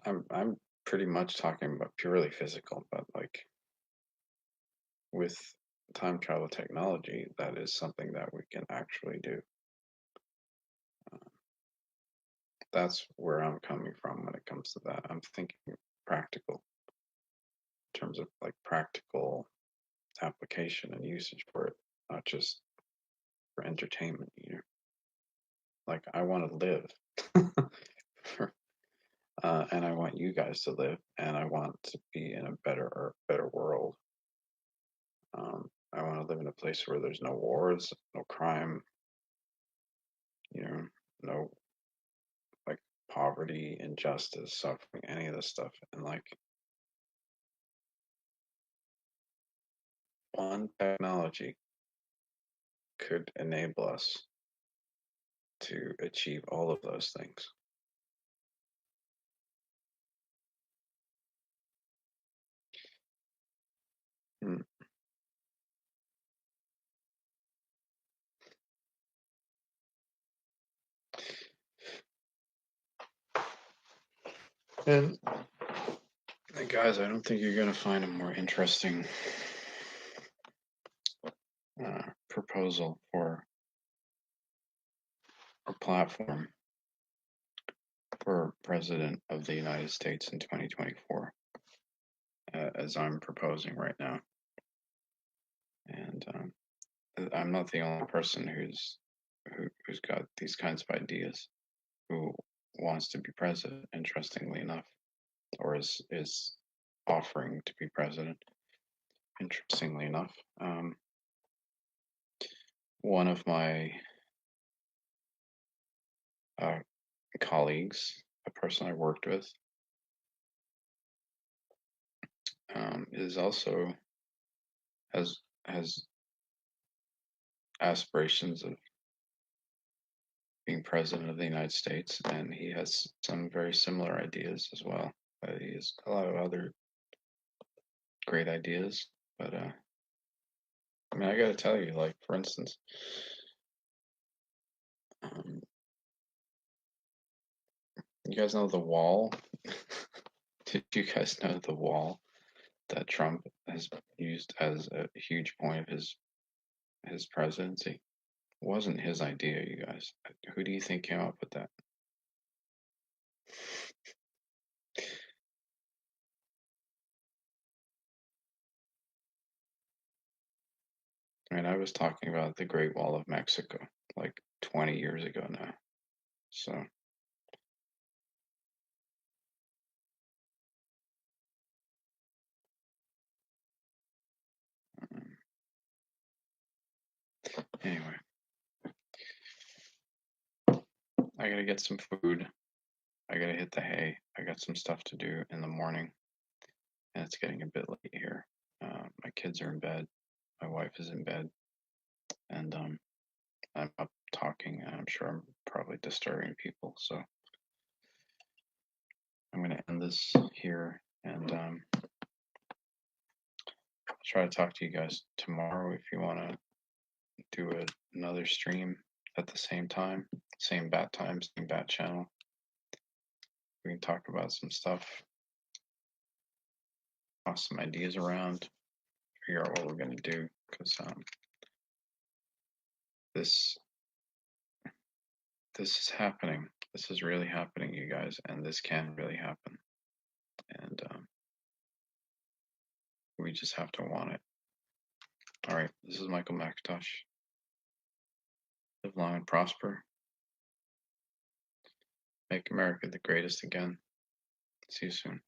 I'm pretty much talking about purely physical, but like with time travel technology, that is something that we can actually do. Uh, that's where I'm coming from when it comes to that. I'm thinking practical terms of like practical application and usage for it, not just for entertainment. Like I want to live, and I want you guys to live, and I want to be in a better world. I want to live in a place where there's no wars, no crime, no like poverty, injustice, suffering, any of this stuff. And like one technology could enable us to achieve all of those things. Hmm. And guys, I don't think you're going to find a more interesting proposal for a platform for President of the United States in 2024 as I'm proposing right now. And I'm not the only person who's got these kinds of ideas, who wants to be president, interestingly enough, or is offering to be president, interestingly enough. One of my colleagues, a person I worked with, is also has aspirations of being president of the United States, and he has some very similar ideas as well. He has a lot of other great ideas, but I mean, I got to tell you, like for instance, you guys know the wall? Did you guys know the wall that Trump has used as a huge point of his presidency? It wasn't his idea, you guys. Who do you think came up with that? I mean, I was talking about the Great Wall of Mexico like 20 years ago now. So, anyway, I gotta get some food. I gotta hit the hay. I got some stuff to do in the morning, and it's getting a bit late here. My kids are in bed. My wife is in bed, and I'm up talking, and I'm sure I'm probably disturbing people. So I'm gonna end this here, and I'll try to talk to you guys tomorrow if you want to do another stream at the same time, same bat time, same bat channel. We can talk about some stuff, toss some ideas around, figure out what we're gonna do, because this is happening. This is really happening, you guys, and this can really happen. And we just have to want it. All right, this is Michael Macintosh. Live long and prosper. Make America the greatest again. See you soon.